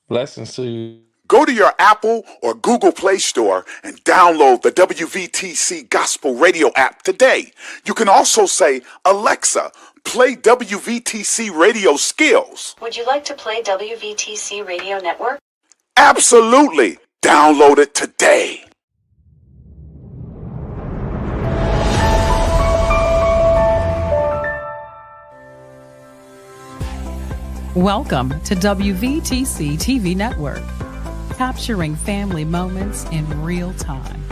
Blessings to you. Go to your Apple or Google Play Store and download the WVTC Gospel Radio app today. You can also say, Alexa, play WVTC Radio Skills. Would you like to play WVTC Radio Network? Absolutely. Download it today. Welcome to WVTC TV Network, capturing family moments in real time,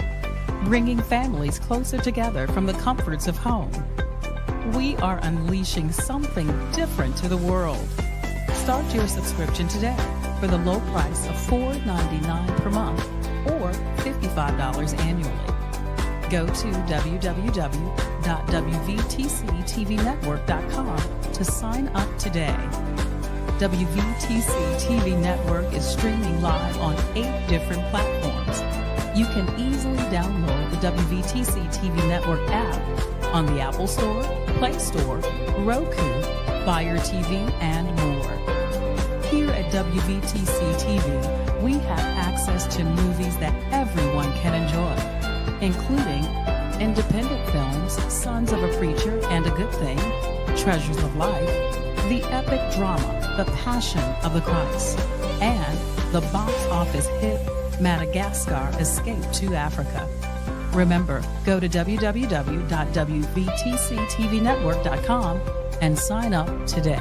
bringing families closer together from the comforts of home. We are unleashing something different to the world. Start your subscription today for the low price of $4.99 per month or $55 annually. Go to www.wvtctvnetwork.com to sign up today. WVTC TV Network is streaming live on 8 different platforms. You can easily download the WVTC TV Network app on the Apple Store, Play Store, Roku, Fire TV, and more. Here at WVTC TV, we have access to movies that everyone can enjoy, including independent films, Sons of a Preacher and a Good Thing, Treasures of Life, the epic drama, The Passion of the Christ, and the box office hit Madagascar Escape to Africa. Remember, go to www.wvtctvnetwork.com and sign up today.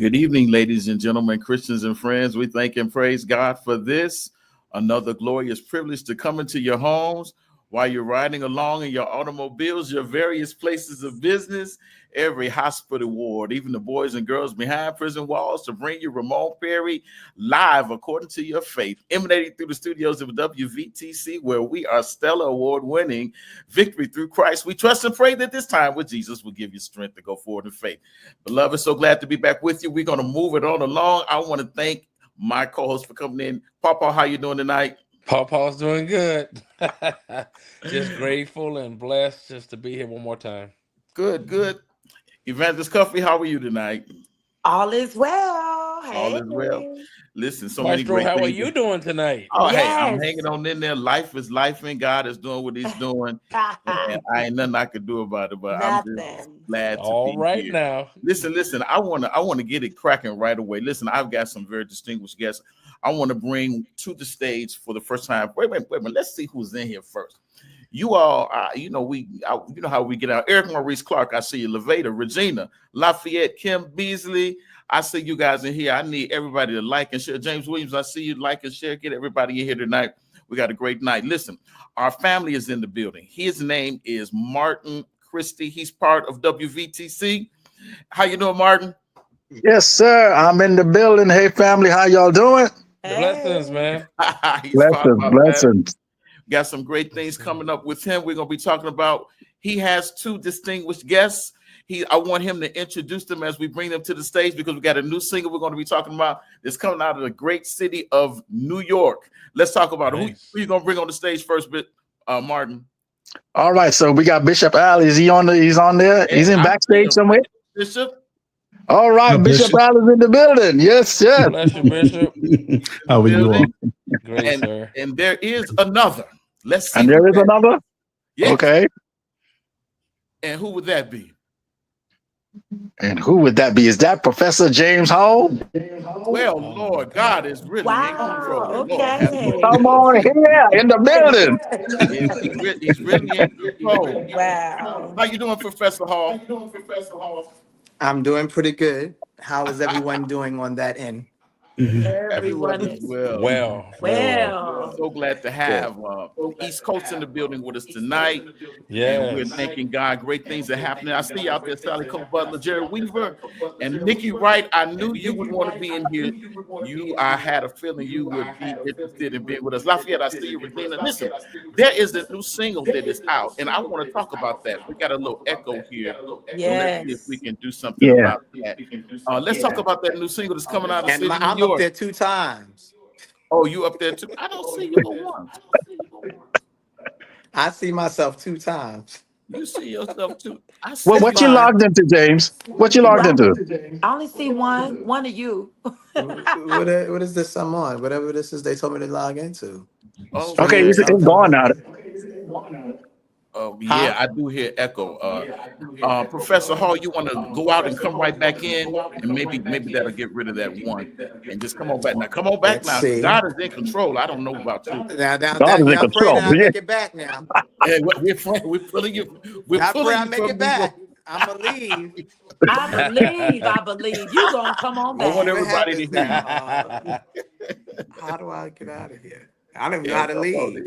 Good evening, ladies and gentlemen, Christians and friends. We thank and praise God for this, another glorious privilege to come into your homes while you're riding along in your automobiles, your various places of business, every hospital ward, even the boys and girls behind prison walls, to bring you Ramon Perry live according to your faith, emanating through the studios of WVTC, where we are Stellar Award-winning Victory Through Christ. We trust and pray that this time with Jesus will give you strength to go forward in faith. Beloved, so glad to be back with you. We're going to move it on along. I want to thank my co-host for coming in. Papa, how you doing tonight? Papa's doing good. Just grateful and blessed just to be here one more time. Good, good. Evangelist Cuffie, how are you tonight? All is well. Hey. All is well. Listen, so Maestro, many great how things. are you doing tonight? Oh, Yes. hey, I'm hanging on in there. Life is life, and God is doing what He's doing. And I ain't nothing I could do about it, but I'm just glad to All be right here. now. Listen. I want to get it cracking right away. Listen, I've got some very distinguished guests. I want to bring to the stage for the first time. Wait a minute. Let's see who's in here first. You all, you know how we get out. Eric Maurice Clark, I see you. Levada, Regina, Lafayette, Kim Beasley. I see you guys in here. I need everybody to like and share. James Williams, I see you. Like and share. Get everybody in here tonight. We got a great night. Listen, our family is in the building. His name is Martin Christie. He's part of WVTC. How you doing, Martin? Yes, sir. I'm in the building. Hey, family, how y'all doing? Blessings, man. Blessings. Got some great things coming up with him. We're going to be talking about, he has two distinguished guests. I want him to introduce them as we bring them to the stage, because we got a new single we're going to be talking about that's coming out of the great city of New York. Let's talk about it. Who you going to bring on the stage first, Martin? All right, so we got Bishop Al. Is he on? He's on there. He's in backstage somewhere. Bishop. All right, Bishop Al is in the building. Yes, yes. Bless you, Bishop. How are you all? Great, sir. And there is another. Let's see. And there is another? Yes. Okay. And who would that be? And who would that be? Is that Professor James Hall? Well, Lord, God is really in control. Okay. Come on here in the building. He's really in control. Wow. How you doing, Professor Hall? I'm doing pretty good. How is everyone doing on that end? Everyone is well. So glad to have East Coast in the building with us tonight. Yeah, we're thanking God. Great things are happening. I see you out there, Sally Cole Butler, Jerry Weaver, and Nikki Wright. I knew you would want to be in here. I had a feeling you would be interested in being with us. Lafayette, I see you, Regina. Listen, there is a new single that is out, and I want to talk about that. We got a little echo here. Yes. So let's see if we can do something about that. Let's talk about that new single that's coming out of the city of New York. I'm up there 2 times. Oh, you up there too? I don't see you but once. I see myself 2 times. You see yourself too. What you logged into, James? What you logged into? I only see one of you. What is this I'm on? Whatever this is, they told me to log into. Oh, okay, it's gone now. Yeah, I do hear echo. Professor Hall, you want to go out and come right back in, and maybe that'll get rid of that one, and just come on back now. Come on back now. God is in control. I don't know about you. Now, God is in control. I make it back now. Hey, we're pulling you. I pray I make it back. I believe. I believe. You gonna come on back. I want everybody to hear you. How do I get out of here? I don't even know how to leave.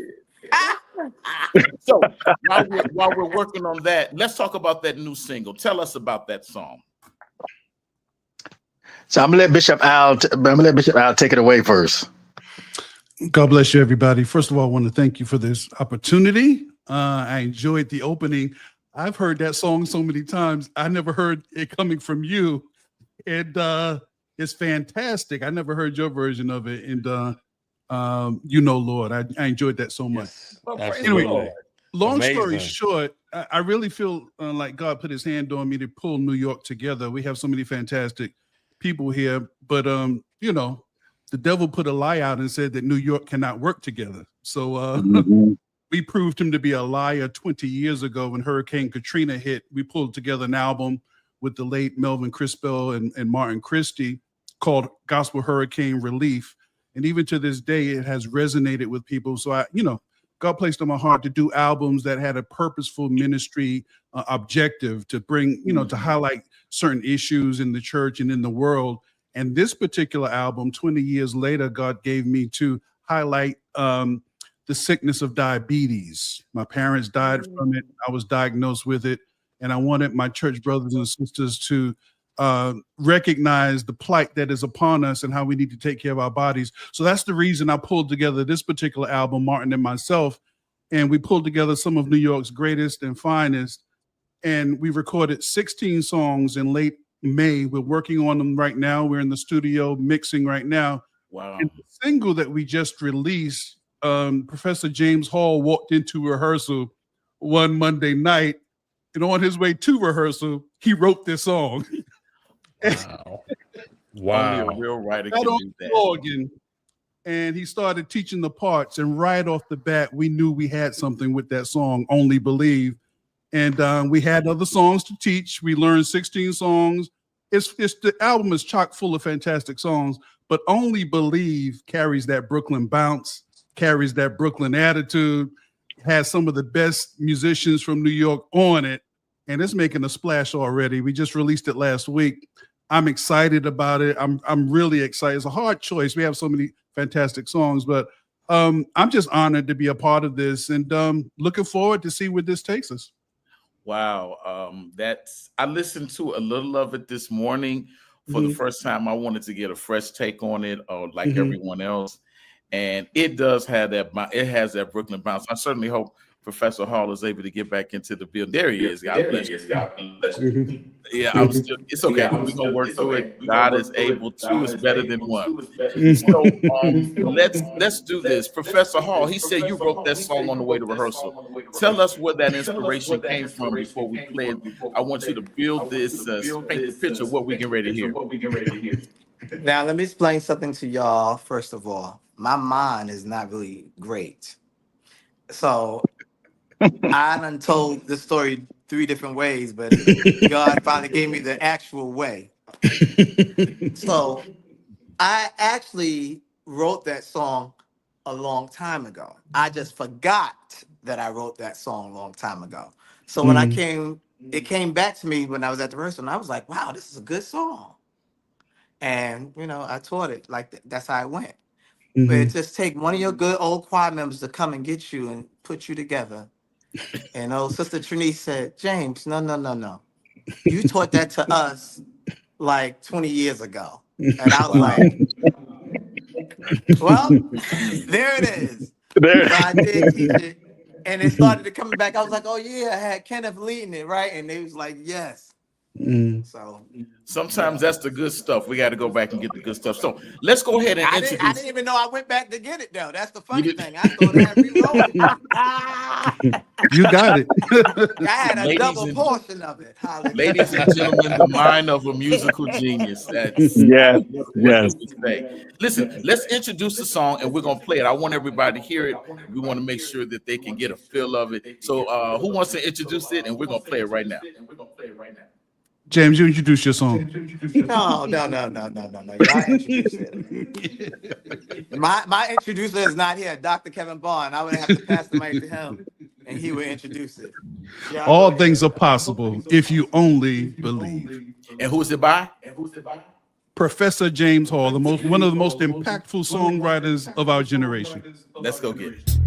So while we're working on that, let's talk about that new single. Tell us about that song. So I'm gonna let Bishop Al take it away first. God bless you, everybody. First of all, I want to thank you for this opportunity. I enjoyed the opening. I've heard that song so many times. I never heard it coming from you, and it's fantastic. I never heard your version of it, and Lord, I enjoyed that so much. Yes, anyway, long story short, I really feel like God put his hand on me to pull New York together. We have so many fantastic people here, but the devil put a lie out and said that New York cannot work together. So we proved him to be a liar 20 years ago when Hurricane Katrina hit. We pulled together an album with the late Melvin Crispell and Martin Christie called Gospel Hurricane Relief. And even to this day, it has resonated with people. So God placed on my heart to do albums that had a purposeful ministry objective to bring, to highlight certain issues in the church and in the world And this particular album, 20 years later, God gave me to highlight the sickness of diabetes. My parents died from it. I was diagnosed with it. And I wanted my church brothers and sisters to recognize the plight that is upon us and how we need to take care of our bodies. So that's the reason I pulled together this particular album, Martin and myself. And we pulled together some of New York's greatest and finest. And we recorded 16 songs in late May. We're working on them right now. We're in the studio mixing right now. Wow. And the single that we just released, Professor James Hall walked into rehearsal one Monday night, and on his way to rehearsal, he wrote this song. Wow. Wow. Only a real writer Got can on do the that. organ, and he started teaching the parts. And right off the bat, we knew we had something with that song, Only Believe. And we had other songs to teach. We learned 16 songs. It's the album is chock full of fantastic songs, but Only Believe carries that Brooklyn bounce, carries that Brooklyn attitude, has some of the best musicians from New York on it, and it's making a splash already. We just released it last week. I'm excited about it. I'm really excited. It's a hard choice. We have so many fantastic songs, but I'm just honored to be a part of this, and looking forward to see where this takes us. Wow. I listened to a little of it this morning for the first time. I wanted to get a fresh take on it, like everyone else. And it does have that, it has that Brooklyn bounce. I certainly hope Professor Hall is able to get back into the building. There he is. God bless you. Yeah, it's okay. We're gonna work through it. God is able. Two is better than one. So let's do this. Professor Hall, he said you wrote that song on the way to rehearsal. Tell us where that inspiration came from before we play it. I want you to build this, paint the picture of what we get ready to hear. Now, let me explain something to y'all. First of all, my mind is not really great. So I done told this story 3 different ways, but God finally gave me the actual way. So I actually wrote that song a long time ago. I just forgot that I wrote that song a long time ago. So when it came back to me when I was at the rehearsal, and I was like, wow, this is a good song. And, I taught it like that's how it went. But it just take one of your good old choir members to come and get you and put you together. And old Sister Trinice said, James, no. You taught that to us like 20 years ago. And I was like, well, there it is. So I did teach it. And it started to come back. I was like, oh, yeah, I had Kenneth leading it, right? And they was like, yes. So sometimes that's the good stuff. We got to go back and get the good stuff. So let's go ahead and introduce. I didn't even know I went back to get it though. That's the funny thing. I thought I had rewrote it. You got it. I had a double portion of it. Ladies and gentlemen, the mind of a musical genius. That's yes. Listen, let's introduce the song and we're gonna play it. I want everybody to hear it. We want to make sure that they can get a feel of it. So who wants to introduce it? And we're gonna play it right now. James, you introduce your song. No. Y'all introduce it. My introducer is not here, Dr. Kevin Bond. I would have to pass the mic to him, and he would introduce it. All things are possible if you only believe. And who's it by? Professor James Hall, one of the most impactful songwriters of our generation. Let's go get it.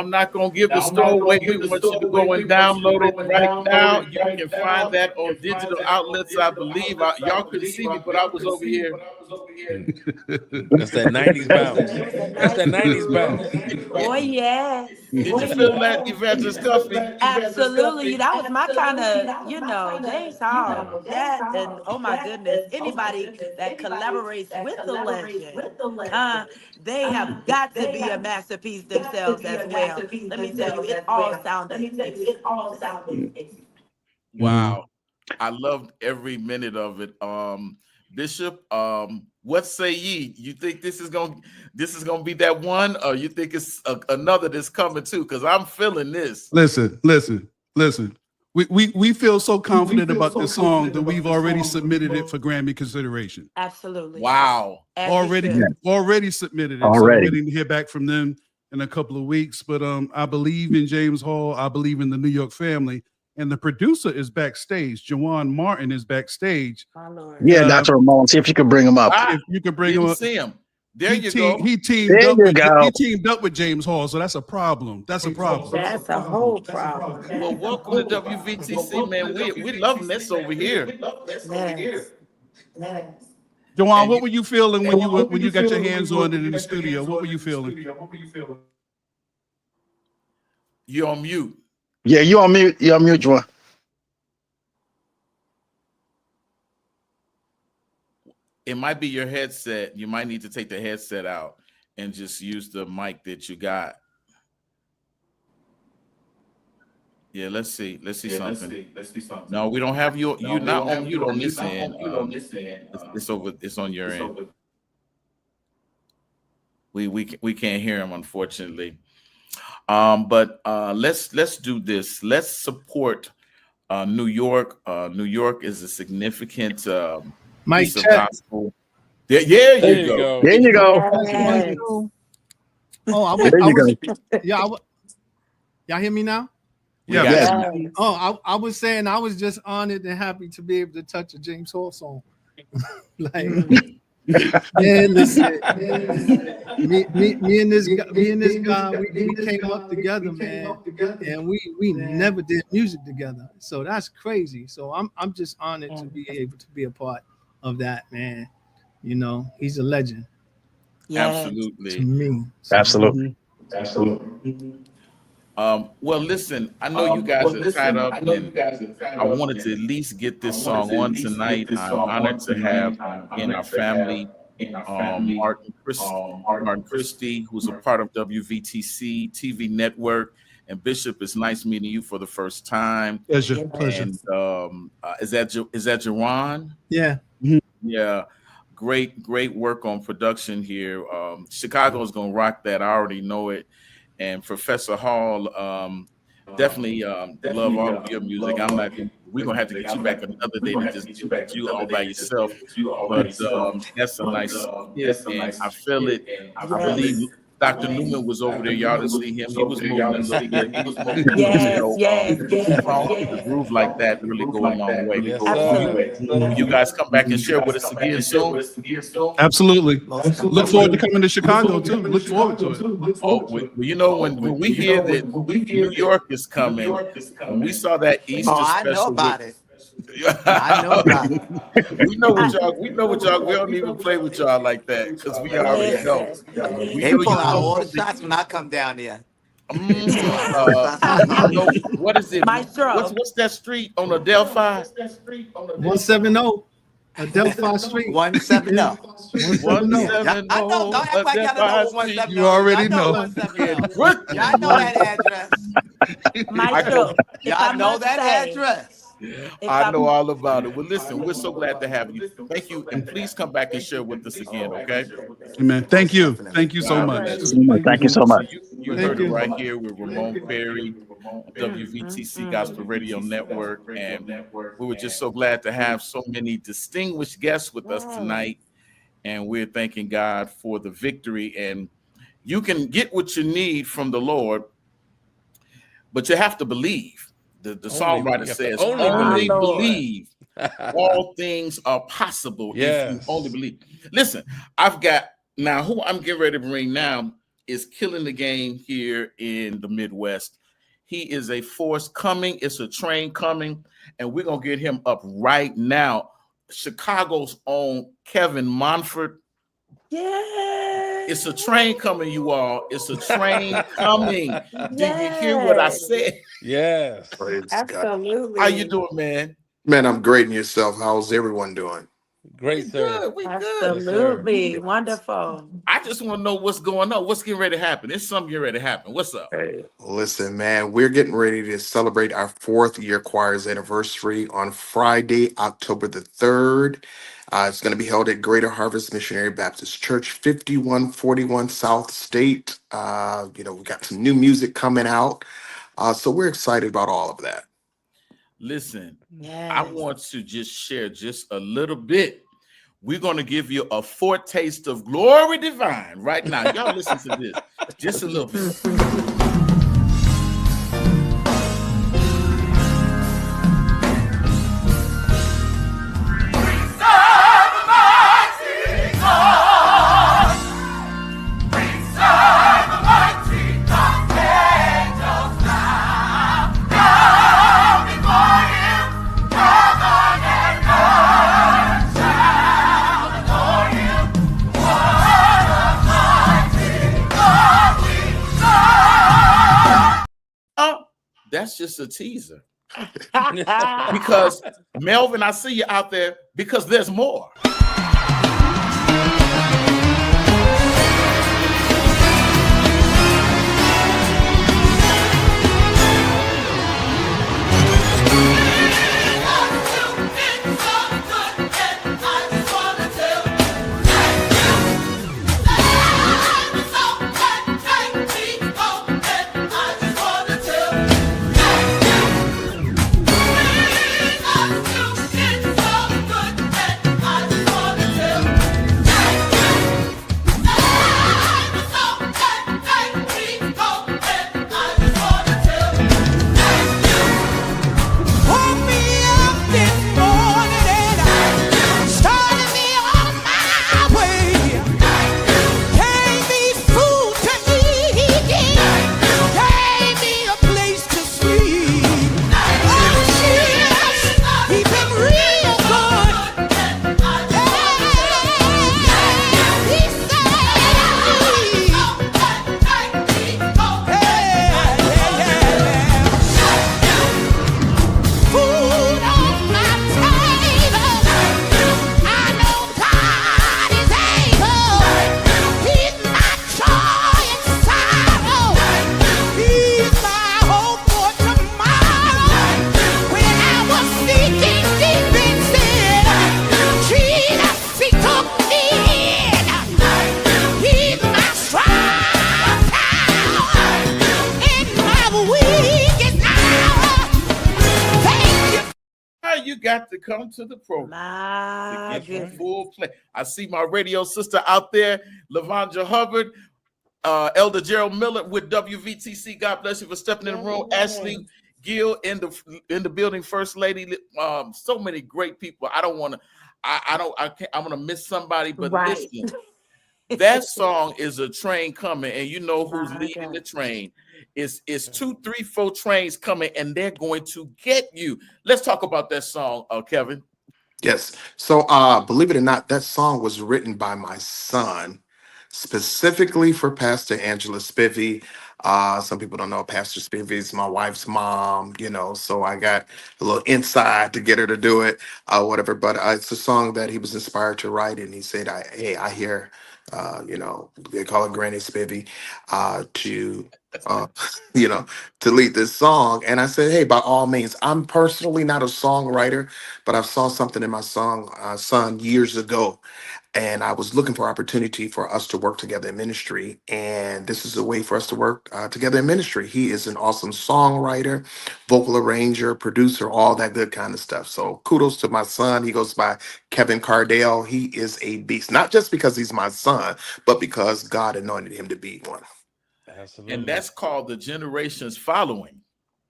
I'm not gonna give the store away. We want you to go and download it right now. You can find that on digital outlets. I believe y'all couldn't see me, but I was over here. That's that 90s bounce. That's that 90s bounce. Oh yes. Did you feel that, Evangelist Cuffie? Absolutely. That was my kind of, James Hall. That and oh my goodness, anybody that collaborates with the legend, they have got to be a masterpiece themselves as well. Let me tell you, it all sounded. Wow. I loved every minute of it. Bishop, what say ye? You think this is gonna be that one, or you think it's another that's coming too? Because I'm feeling this. Listen. We feel so confident about this song that we've already submitted it for Grammy consideration. Absolutely. Wow. Already submitted it. Already. So we're waiting to hear back from them in a couple of weeks. But I believe in James Hall. I believe in the New York family. And the producer is backstage. Jawan Martin is backstage. My Lord. Yeah, Dr. Ramon. See if you can bring him up. If you can bring him up. See him. There you go. He teamed up with James Hall, so that's a problem. That's a whole problem. Well, welcome to WVTC, man. We loving this over here. Jawan, what were you feeling when you got your hands on it in the studio? What were you feeling? You're on mute. Yeah, you on mute. You're on mute, Jawan. It might be your headset. You might need to take the headset out and just use the mic that you got. Yeah, let's see something. No, we don't have you. You're not on mute on this end. It's on your end. We can't hear him, unfortunately. But let's do this. Let's support New York. New York is a significant piece of gospel. There you go. There you go. Y'all hear me now? Yeah. I was saying I was just honored and happy to be able to touch a James Hall song. Man, listen. Me and this guy, we came up together, man, and we never did music together. So that's crazy. So I'm just honored to be able to be a part of that, man. He's a legend. Absolutely. To me. Absolutely. Well, listen, I know you guys are tied up, and I wanted to at least get this song on tonight. I'm honored to have in our family Martin Christie, who's a part of WVTC TV network, and Bishop. It's nice meeting you for the first time. Pleasure. And is that Jawan? Yeah. Yeah. Great work on production here. Chicago is gonna rock that. I already know it. And Professor Hall, definitely love all of your music. We're gonna have to get you back another day to just get you all by yourself. But that's a nice hit, and I feel it. I believe Dr. Newman was over there. Y'all didn't see him. He was moving a little bit. He was moving. The groove like that really go a long way. You guys come back and share with us again soon. Absolutely. Look forward to coming to Chicago too. Look forward to it. Oh, when we hear that New York is coming, when we saw that Easter special, I know about it. I know about it. We know what y'all. We don't even play with y'all like that because we already know. They pull out all the shots when I come down there. What is it? What's that street on Adelphi? 170 Adelphi Street. 170. 170. Don't act like y'all don't know what 170. You already know. Y'all know that address. Y'all know that address. I know all about it. Well, listen, we're so glad to have you. Thank you, and please come back and share with us again, okay? Amen. Thank you. Thank you so much. Thank you so much. You heard it right here with Ramon Perry, WVTC Gospel Radio Network, and we were just so glad to have so many distinguished guests with us tonight, and we're thanking God for the victory. And you can get what you need from the Lord, but you have to believe. The songwriter says, only believe. All things are possible if you only believe. Listen, I've got now who I'm getting ready to bring now is killing the game here in the Midwest. He is a force coming. It's a train coming, and we're going to get him up right now. Chicago's own Kevin Monfort. Yeah. It's a train coming, you all. It's a train coming. Did you hear what I said? Yes. Absolutely. How you doing, man? Man, I'm great. And yourself? How's everyone doing? Great, sir. We good. Absolutely. Yes, wonderful. I just want to know what's going on. What's getting ready to happen? It's something getting ready to happen. What's up? Hey, listen, man, we're getting ready to celebrate our 4th year choir's anniversary on Friday, October the 3rd. It's going to be held at Greater Harvest Missionary Baptist Church, 5141 South State. We got some new music coming out. So we're excited about all of that. Listen, Yes. I want to just share just a little bit. We're going to give you a foretaste of glory divine right now. Y'all listen to this. Just a little bit. That's just a teaser. Because Melvin, I see you out there because there's more. Got to come to the program to get the full play. I see my radio sister out there, Lavanja Hubbard, Elder Gerald Miller with WVTC. God bless you for stepping in the room. Ashley Gill in the building, First Lady. So many great people. I don't want to. I can't. I'm gonna miss somebody, but listen, that song is a train coming, and you know who's leading the train. It's 2, 3, 4 trains coming, and they're going to get you. Let's talk about that song, Kevin. Yes. So believe it or not, that song was written by my son, specifically for Pastor Angela Spivey. Some people don't know Pastor Spivey is my wife's mom, so I got a little inside to get her to do it, whatever. But it's a song that he was inspired to write, and he said, I hear, they call it Granny Spivey, to lead this song. And I said, hey, by all means, I'm personally not a songwriter, but I saw something in my son years ago. And I was looking for opportunity for us to work together in ministry. And this is a way for us to work together in ministry. He is an awesome songwriter, vocal arranger, producer, all that good kind of stuff. So kudos to my son. He goes by Kevin Cardale. He is a beast, not just because he's my son, but because God anointed him to be one. Absolutely. And that's called the generations following.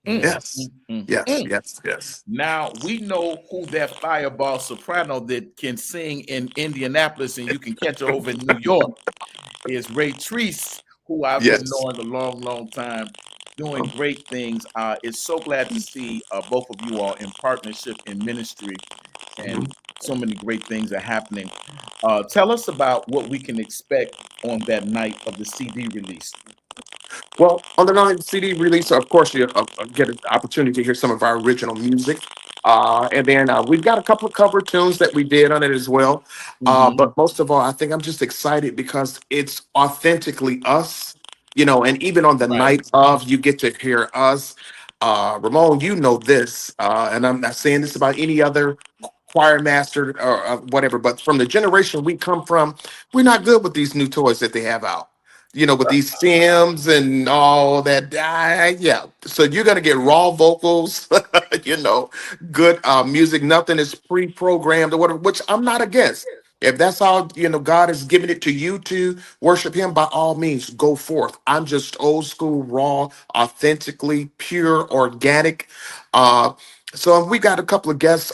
Yes. Yes. Now we know who that fireball soprano that can sing in Indianapolis, and you can catch her over in New York, is Ray Treese, who I've been Yes. knowing a long, long time, doing great things. It's so glad to see both of you all in partnership in ministry, and Mhm. so many great things are happening. Tell us about what we can expect on that night of the CD release. Well, on the non-CD release, of course, you get an opportunity to hear some of our original music. And then we've got a couple of cover tunes that we did on it as well. Hmm. But most of all, I think I'm just excited because it's authentically us, and even on the Right. night of, you get to hear us. Ramon, you know this, and I'm not saying this about any other choir master or whatever, but from the generation we come from, we're not good with these new toys that they have out, with these stems and all that. Yeah. So you're going to get raw vocals, good music. Nothing is pre-programmed or whatever, which I'm not against. If that's how, God has given it to you to worship him, by all means, go forth. I'm just old school, raw, authentically pure, organic. Uh, so we got a couple of guests,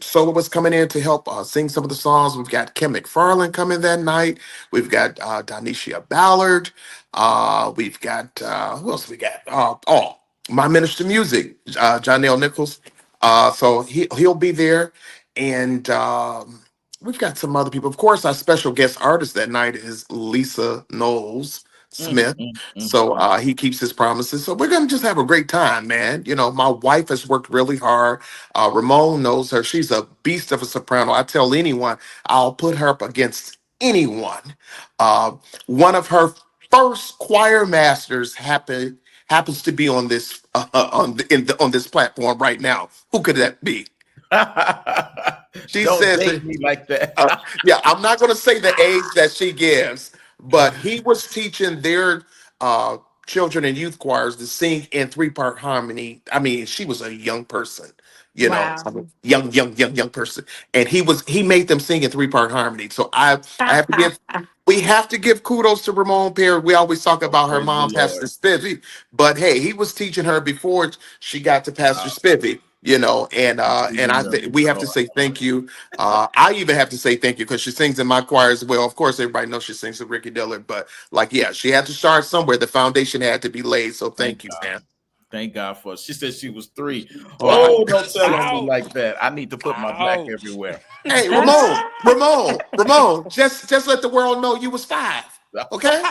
soloists coming in to help sing some of the songs. We've got Kim McFarland coming that night. We've got Donisha Ballard. We've got who else we got? My minister music, John Neil Nichols. So he'll be there, and we've got some other people. Of course, our special guest artist that night is Lisa Knowles Mm, Smith. mm, mm, So mm. he keeps his promises. So we're gonna just have a great time, man. My wife has worked really hard. Ramon knows her. She's a beast of a soprano. I tell anyone, I'll put her up against anyone. Uh, One of her first choir masters happens to be on this on this platform right now. Who could that be? She Don't says date that. me like that. Yeah, I'm not going to say the age that she gives, but he was teaching their uh, children and youth choirs to sing in three-part harmony. I mean, she was a young person, Wow. I mean, young person, and he made them sing in three-part harmony. So I have to give. We have to give kudos to Ramon Perry. We always talk Oh, about her praise the mom, Lord. Pastor Spivey, but hey, he was teaching her before she got to Pastor Wow. Spivey. And I think we have to say thank you. I even have to say thank you because she sings in my choir as well. Of course, everybody knows she sings with Ricky Dillard, but like, yeah, she had to start somewhere. The foundation had to be laid. So Thank thank you, God. man. Thank God for it. She said she was 3. Wow. Oh, don't tell on me like Ouch! that. I need to put my black Ouch! everywhere. Hey, Ramon, just let the world know you was 5. Okay.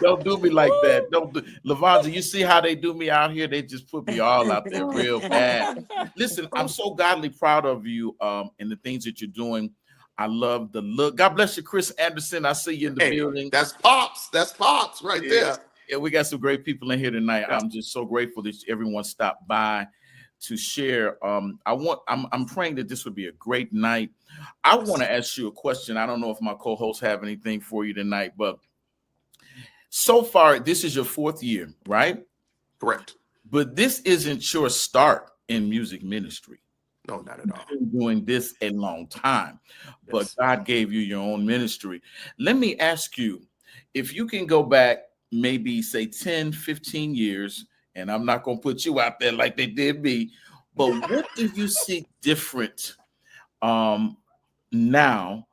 Don't do me like that. Don't do Lavonda, you see how they do me out here? They just put me all out there real bad. Listen, I'm so godly proud of you and the things that you're doing. I love the look. God bless you, Chris Anderson. I see you in the Hey, building. that's pops. That's pops right Yeah, there. yeah, we got some great people in here tonight. Yeah. I'm just so grateful that everyone stopped by to share. I'm praying that this would be a great night. I want to ask you a question. I don't know if my co-hosts have anything for you tonight, but so far, this is your 4th year, right? Correct. But this isn't your start in music ministry. No, not at all. You've been doing this a long time, but Yes. God gave you your own ministry. Let me ask you, if you can go back maybe say 10, 15 years, and I'm not going to put you out there like they did me, but what do you see different now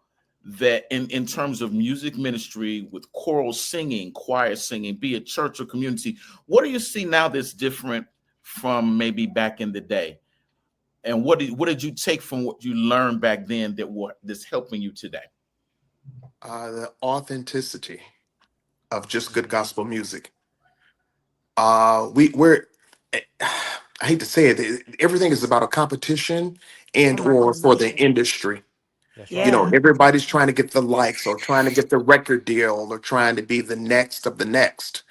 that in terms of music ministry with choral singing, choir singing, be it church or community, what do you see now that's different from maybe back in the day? And what did you take from what you learned back then that's helping you today? The authenticity of just good gospel music. We're I hate to say it, everything is about a competition and Oh my or for goodness. the industry. That's right. Yeah. Everybody's trying to get the likes or trying to get the record deal or trying to be the next of the next.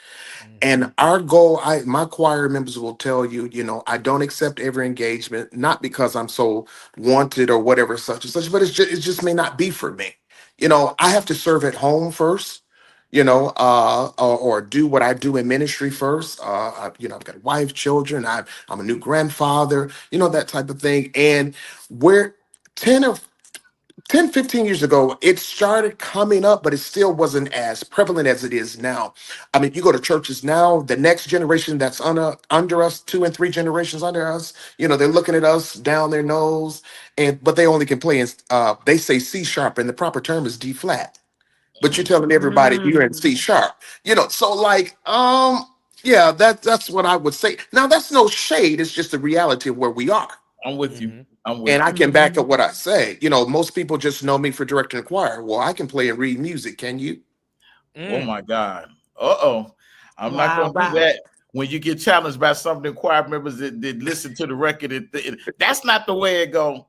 Mhm. And our goal, my choir members will tell you, I don't accept every engagement, not because I'm so wanted or whatever, such and such, but it just may not be for me. I have to serve at home first, or do what I do in ministry first. I've got a wife, children, I'm a new grandfather, that type of thing. And we're 10 or 10, 15 years ago, it started coming up, but it still wasn't as prevalent as it is now. I mean, you go to churches now, the next generation that's under us, 2 and 3 generations under us, they're looking at us down their nose, but they only can play in, they say C sharp, and the proper term is D flat. but you're telling everybody you're in C sharp. So like, yeah, that's what I would say. Now that's no shade, it's just the reality of where we are. I'm with you. I'm with And I you. can back up what I say. Most people just know me for directing the choir. Well, I can play and read music. Can you? Oh my God. Uh-oh. I'm not Wow, gonna do wow. that. When you get challenged by some of the choir members that listen to the record, that's not the way it go.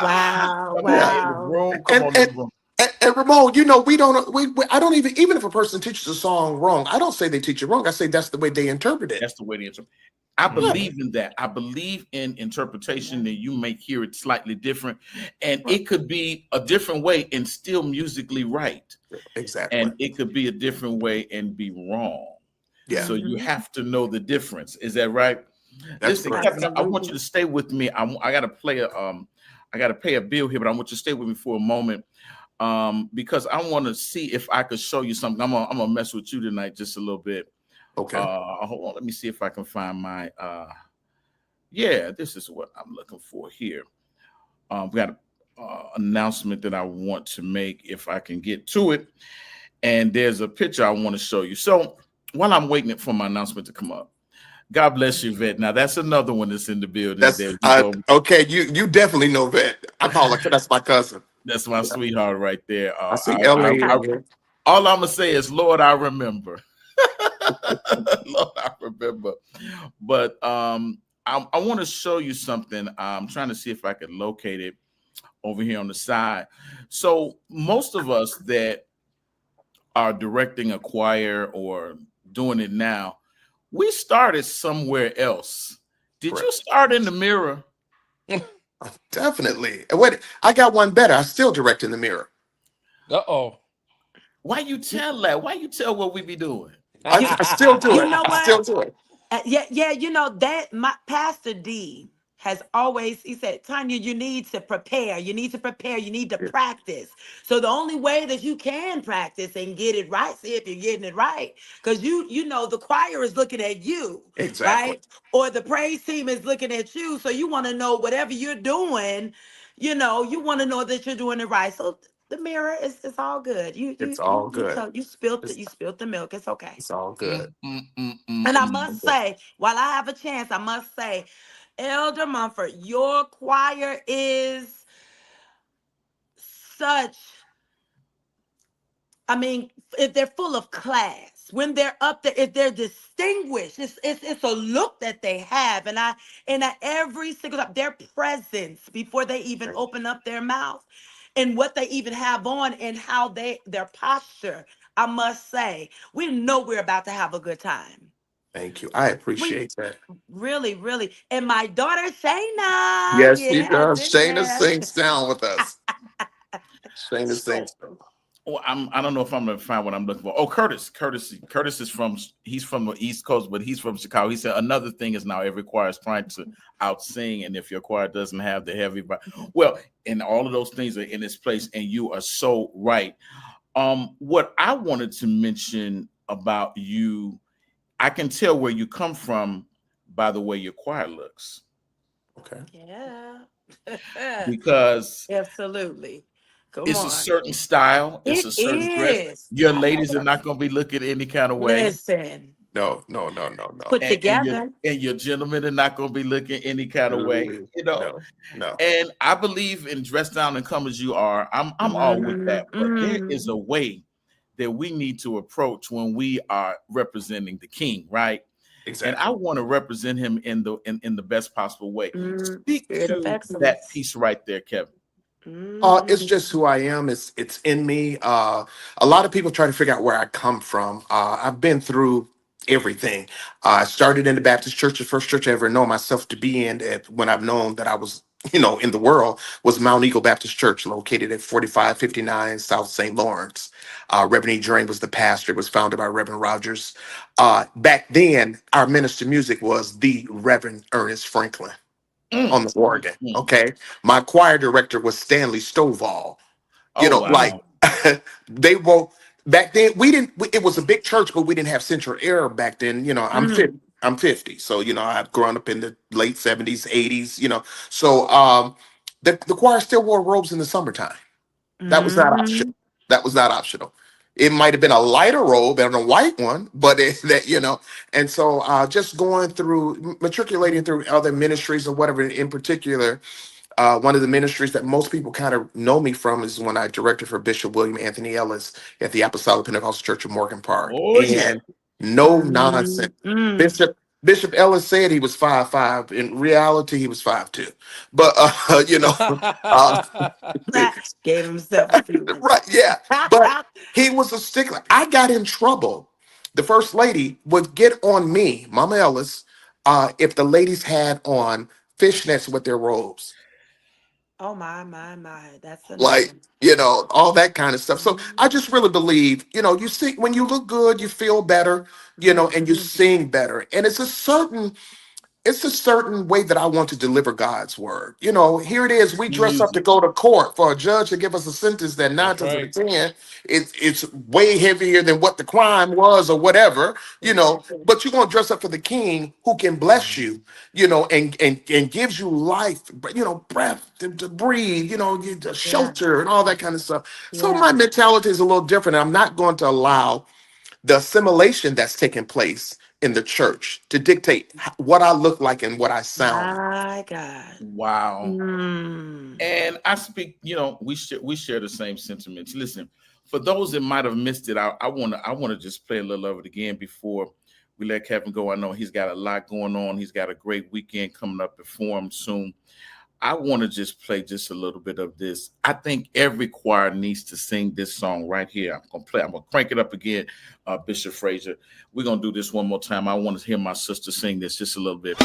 Wow, Come on in the wow. room. Come And on in and the room. and Ramon, we don't. I don't even if a person teaches a song wrong, I don't say they teach it wrong. I say that's the way they interpret it. That's the way to interpret. I believe in that. I believe in interpretation that you may hear it slightly different, and it could be a different way and still musically right. Exactly. And it could be a different way and be wrong. Yeah. So you have to know the difference. Is that right? That's Listen, correct. Kevin, I want you to stay with me. I gotta play I gotta pay a bill here, but I want you to stay with me for a moment. Because I want to see if I could show you something. I'm gonna mess with you tonight just a little bit. Okay. Hold on, let me see if I can find my yeah, this is what I'm looking for here. We got an announcement that I want to make if I can get to it. And there's a picture I want to show you. So while I'm waiting for my announcement to come up, God bless you, Vet. Now that's another one that's in the building. That's okay. You definitely know that. I call her. That's my cousin. That's my sweetheart right there. I see LA. All I'm gonna say is, Lord, I remember. Lord, I remember. But I want to show you something. I'm trying to see if I can locate it over here on the side. So most of us that are directing a choir or doing it now, we started somewhere else. Did you start in the mirror? Definitely. Wait, I got one better. I still direct in the mirror. Uh-oh. Why you tell that? Why you tell what we be doing? I still do it. You know what? I still do it. Yeah, that my Pastor D has always, he said, Tanya, you need to prepare. You need to prepare. You need to practice. So the only way that you can practice and get it right, see if you're getting it right, because you know the choir is looking at you, exactly, right? Or the praise team is looking at you. So you want to know whatever you're doing, you want to know that you're doing it right. So the mirror is it's all good. It's all good. You spilled the milk. It's okay. It's all good. And I must say, while I have a chance, I must say, Elder Monfort, your choir is such, if they're full of class, when they're up there, if they're distinguished, it's a look that they have. And every single time, their presence before they even open up their mouth and what they even have on and how their posture, I must say, we know we're about to have a good time. Thank you. I appreciate that. Really, really. And my daughter Shayna. Yes, she does. Shayna sings down with us. Shayna sings down. Well, I don't know if I'm gonna find what I'm looking for. Oh, Curtis is he's from the East Coast, but he's from Chicago. He said another thing is now every choir is trying to out sing, and if your choir doesn't have the heavy, well, and all of those things are in its place, and you are so right. What I wanted to mention about you, I can tell where you come from by the way your choir looks. Okay. Yeah. Because absolutely. It's a certain style. It's a certain dress. Your ladies are not going to be looking any kind of way. Listen. No. Put together. And your gentlemen are not going to be looking any kind of way. No. And I believe in dress down and come as you are. I'm all with that. But there is a way that we need to approach when we are representing the king, right? Exactly. And I want to represent him in the best possible way. Speak to that piece right there, Kevin. It's just who I am. It's in me. A lot of people try to figure out where I come from. I've been through everything. I started in the Baptist church. The first church I ever know myself to be in when I've known that I was, in the world was Mount Eagle Baptist Church, located at 4559 South St. Lawrence. Reverend E. Drain was the pastor. It was founded by Reverend Rogers. Back then, our minister of music was the Reverend Ernest Franklin. On the organ. Okay. My choir director was Stanley Stovall. They won't back then. It was a big church, but we didn't have central air back then. I'm 50. So, I've grown up in the late 70s, 80s, so the choir still wore robes in the summertime. That was not optional. Mm-hmm. That was not optional. It might have been a lighter robe and a white one, but that And so, just going through, matriculating through other ministries or whatever. In particular, one of the ministries that most people kind of know me from is when I directed for Bishop William Anthony Ellis at the Apostolic Pentecostal Church of Morgan Park. Oh yeah. And no nonsense. Mm-hmm. Bishop Ellis said he was 5'5". In reality, he was 5'2". But uh, Gave himself a few right, inches. yeah. But he was a stickler. I got in trouble. The first lady would get on me, Mama Ellis, if the ladies had on fishnets with their robes. Oh my. That's a Like, no. all that kind of stuff. So I Mm-hmm. just really believe, you see, when you look good, you feel better, and you Mm-hmm. sing better. And it's a certain way that I want to deliver God's word. Here it is. We dress up to Music. go to court for a judge to give us a sentence that nine That's times out of right. 10, it's way heavier than what the crime was or whatever, but you're going to dress up for the king who can bless you, and gives you life, breath to breathe, Yeah. shelter and all that kind of stuff. So Yeah. my mentality is a little different. I'm not going to allow the assimilation that's taking place in the church to dictate what I look like and what I sound like. My God. Wow. Mm. And I speak, we share the same sentiments. Listen, for those that might have missed it, I wanna just play a little of it again before we let Kevin go. I know he's got a lot going on. He's got a great weekend coming up before him soon. I want to just play just a little bit of this. I think every choir needs to sing this song right here. I'm gonna crank it up again, Bishop Frazier. We're gonna do this one more time. I want to hear my sister sing this just a little bit.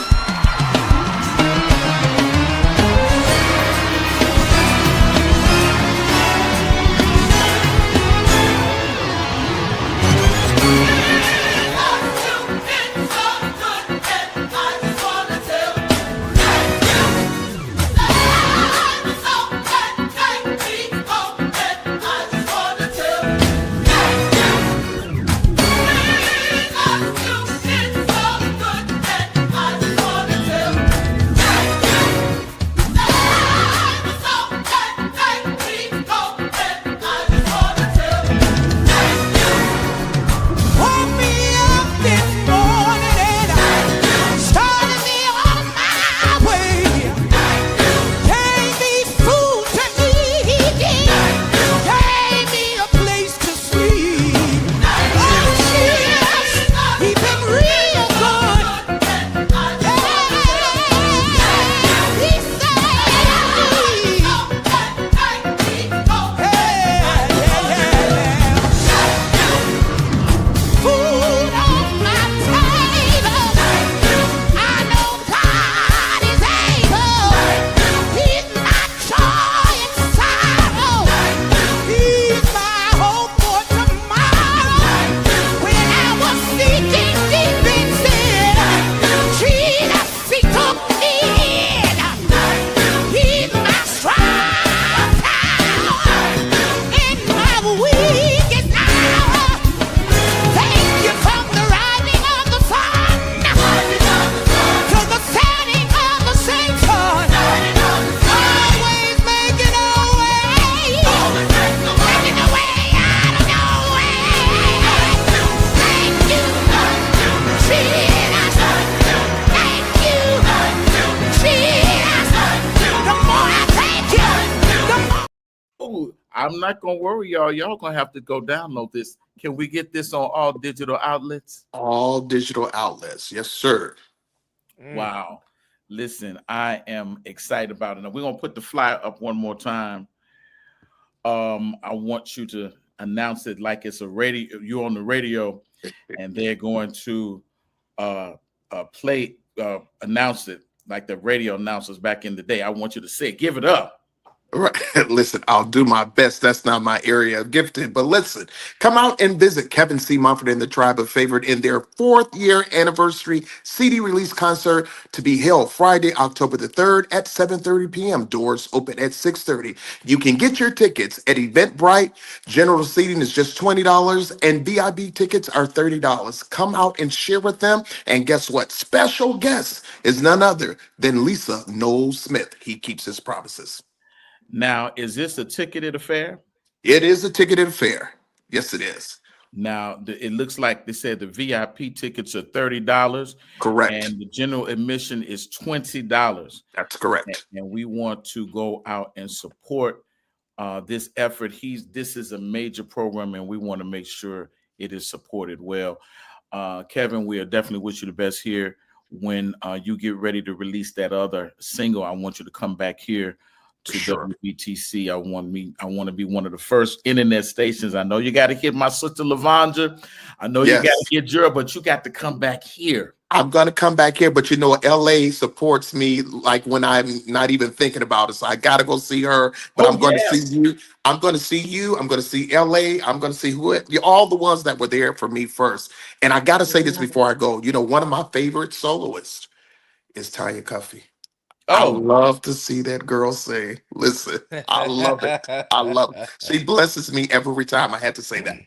I'm not gonna worry y'all. Y'all gonna have to go download this. Can we get this on all digital outlets? All digital outlets. Yes, sir. Wow. Listen, I am excited about it. Now we're gonna put the flyer up one more time. I want you to announce it like it's a radio. You're on the radio, and they're going to announce it like the radio announcers back in the day. I want you to say, "Give it up." Right. Listen, I'll do my best. That's not my area of gifting. But listen, come out and visit Kevin C. Monfort and the Tribe of Favored in their 4th year anniversary CD release concert to be held Friday, October the 3rd at 7:30 p.m. Doors open at 6:30. You can get your tickets at Eventbrite. General seating is just $20 and VIP tickets are $30. Come out and share with them. And guess what? Special guest is none other than Lisa Noel Smith. He keeps his promises. Now, is this a ticketed affair? It is a ticketed affair. Yes, it is. Now, it looks like they said the VIP tickets are $30. Correct. And the general admission is $20. That's correct. And we want to go out and support this effort. This is a major program, and we want to make sure it is supported well. Kevin, we are definitely wish you the best here. When you get ready to release that other single, I want you to come back here to WBTC. I want to be one of the first internet stations. I know you got to hit my sister Lavanja. I know you got to get Jura, but you got to come back here. I'm going to come back here, but LA supports me like when I'm not even thinking about it. So I got to go see her, but I'm going to see you. I'm going to see you. I'm going to see LA. I'm going to see all the ones that were there for me first. And I got to say this before I go. One of my favorite soloists is Tanya Cuffie. I love to see that girl sing. Listen, I love it. I love it. She blesses me every time. I had to say that.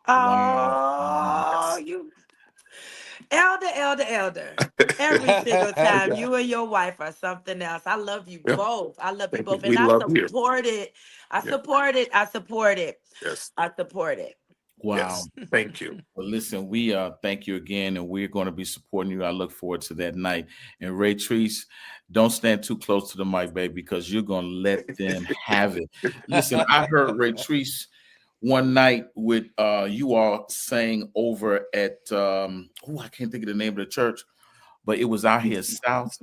Oh, you elder. Every single time you and your wife are something else. I love you both. I love you both. And I support it. I support it. I support it. Yes. I support it. Wow. Yes. Thank you. Well, listen, we thank you again, and we're going to be supporting you. I look forward to that night. And Ray Treese, don't stand too close to the mic, baby, because you're going to let them have it. Listen, I heard Ray Treese one night with you all saying over at I can't think of the name of the church, but it was out here south.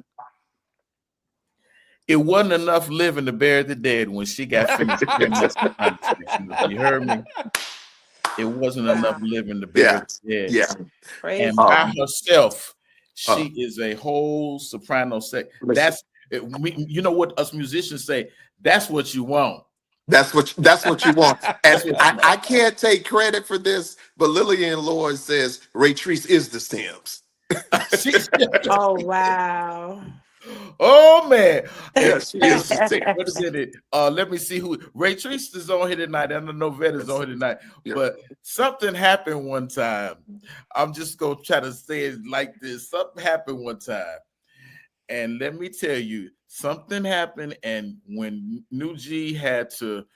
It wasn't enough living to bury the dead when she got finished. You heard me? It wasn't enough living to bury the dead. Yeah. And by herself, she is a whole soprano set. That's you know what us musicians say. That's what you want. That's what you want. And I can't take credit for this, but Lillian Lloyd says Ray Treese is the Stems. Oh wow. Oh man. Yes, she is the Stems. What is it? Let me see who Ray Treese is on here tonight. I don't know Vetta's on here tonight. Yeah. But something happened one time. I'm just gonna try to say it like this. Something happened one time. And let me tell you, something happened, and when New G had to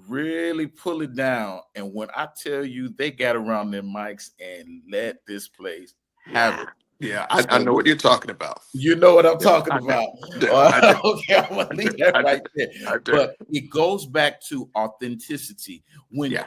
really pull it down, and when I tell you they got around their mics and let this place have it. Yeah, I know what you're talking about. You know what I'm talking about. Okay, I'm gonna leave that right there. But it goes back to authenticity. When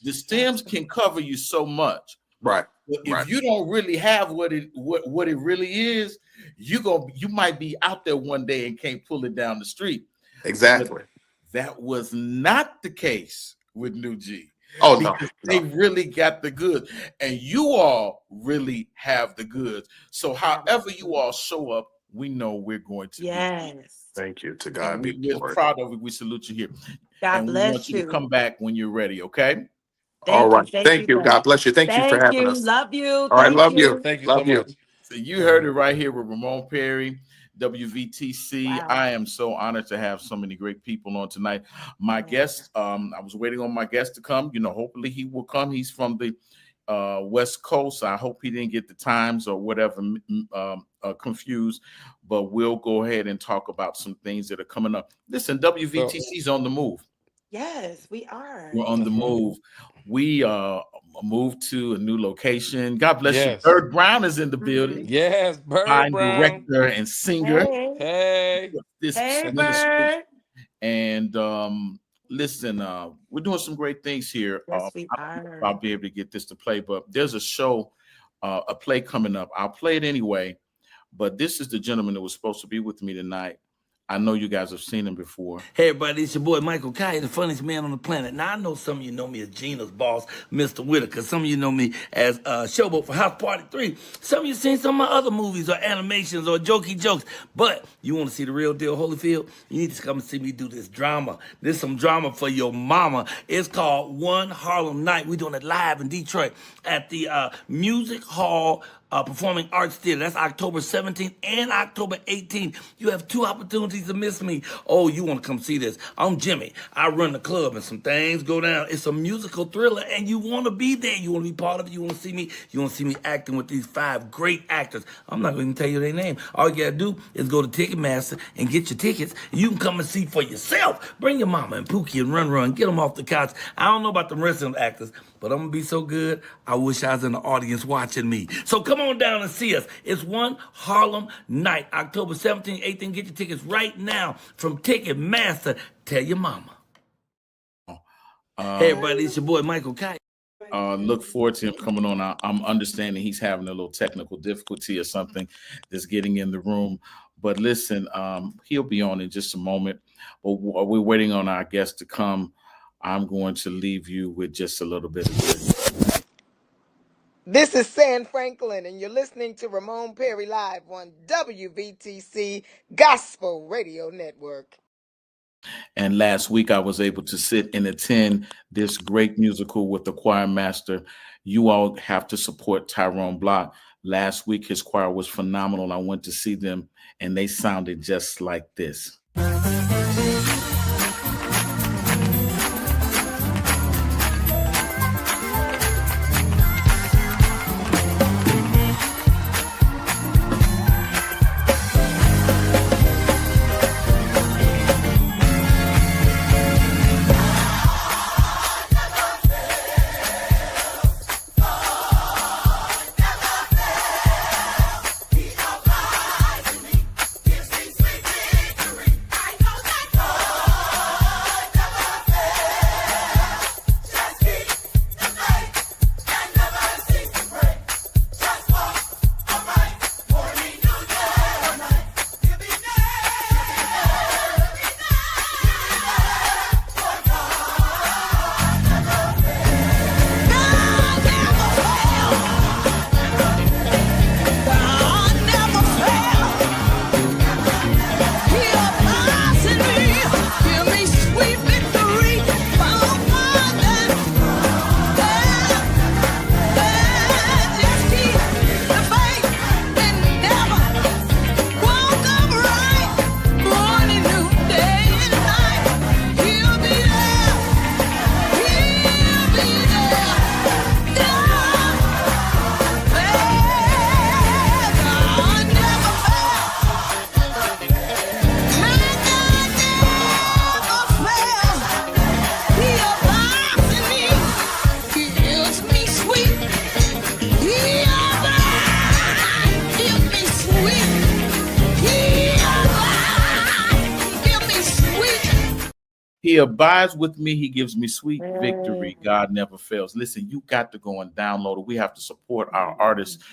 the stems can cover you so much, right? But if you don't really have what it really is, you might be out there one day and can't pull it down the street. Exactly. But that was not the case with New G. Oh no, they really got the goods, and you all really have the goods. So however you all show up, we know we're going to. Yes. Thank you. To God be glory. We're proud of it. We salute you here. God bless we want you to come back when you're ready. Okay. All right. Thank you. God bless you. Thank you for having us. Love you. All right. Love you. Thank you so much. So you heard it right here with Ramon Perry, WVTC. Wow. I am so honored to have so many great people on tonight. My guest, I was waiting on my guest to come. Hopefully he will come. He's from the West Coast. I hope he didn't get the times or whatever confused, but we'll go ahead and talk about some things that are coming up. Listen, WVTC's on the move. Yes, we are. We're on the move. We moved to a new location. God bless you. Bird Brown is in the building. Yes, Bird Brown. Director and singer. Hey. Bird. And listen, we're doing some great things here. Yes, we are. I'll be able to get this to play, but there's a show, a play coming up. I'll play it anyway, but this is the gentleman that was supposed to be with me tonight. I know you guys have seen him before. Hey, everybody, it's your boy, Michael Kai, the funniest man on the planet. Now, I know some of you know me as Gina's boss, Mr. Whitaker. Some of you know me as Showboat for House Party 3. Some of you seen some of my other movies or animations or jokey jokes. But you want to see the real deal, Holyfield? You need to come and see me do this drama. This is some drama for your mama. It's called One Harlem Night. We're doing it live in Detroit at the Music Hall Performing Arts Theater. That's October 17th and October 18th. You have 2 opportunities to miss me. Oh, you want to come see this. I'm Jimmy. I run the club and some things go down. It's a musical thriller and you want to be there. You want to be part of it. You want to see me. You want to see me acting with these 5 great actors. I'm not going to tell you their name. All you got to do is go to Ticketmaster and get your tickets. You can come and see for yourself. Bring your mama and Pookie and Run. Get them off the couch. I don't know about the rest of them actors, but I'm going to be so good, I wish I was in the audience watching me. So come on down and see us. It's one Harlem night, October 17th, 18th. Get your tickets right now from Ticketmaster. Tell your mama. Hey, everybody, it's your boy, Michael Kite. Look forward to him coming on. I'm understanding he's having a little technical difficulty or something that's getting in the room. But listen, he'll be on in just a moment. But while we're waiting on our guest to come, I'm going to leave you with just a little bit of this. This is San Franklin, and you're listening to Ramon Perry live on WVTC Gospel Radio Network. And last week, I was able to sit and attend this great musical with the choir master. You all have to support Tyrone Block. Last week, his choir was phenomenal. I went to see them, and they sounded just like this. He abides with me. He gives me sweet victory. God never fails. Listen, you got to go and download it. We have to support our artists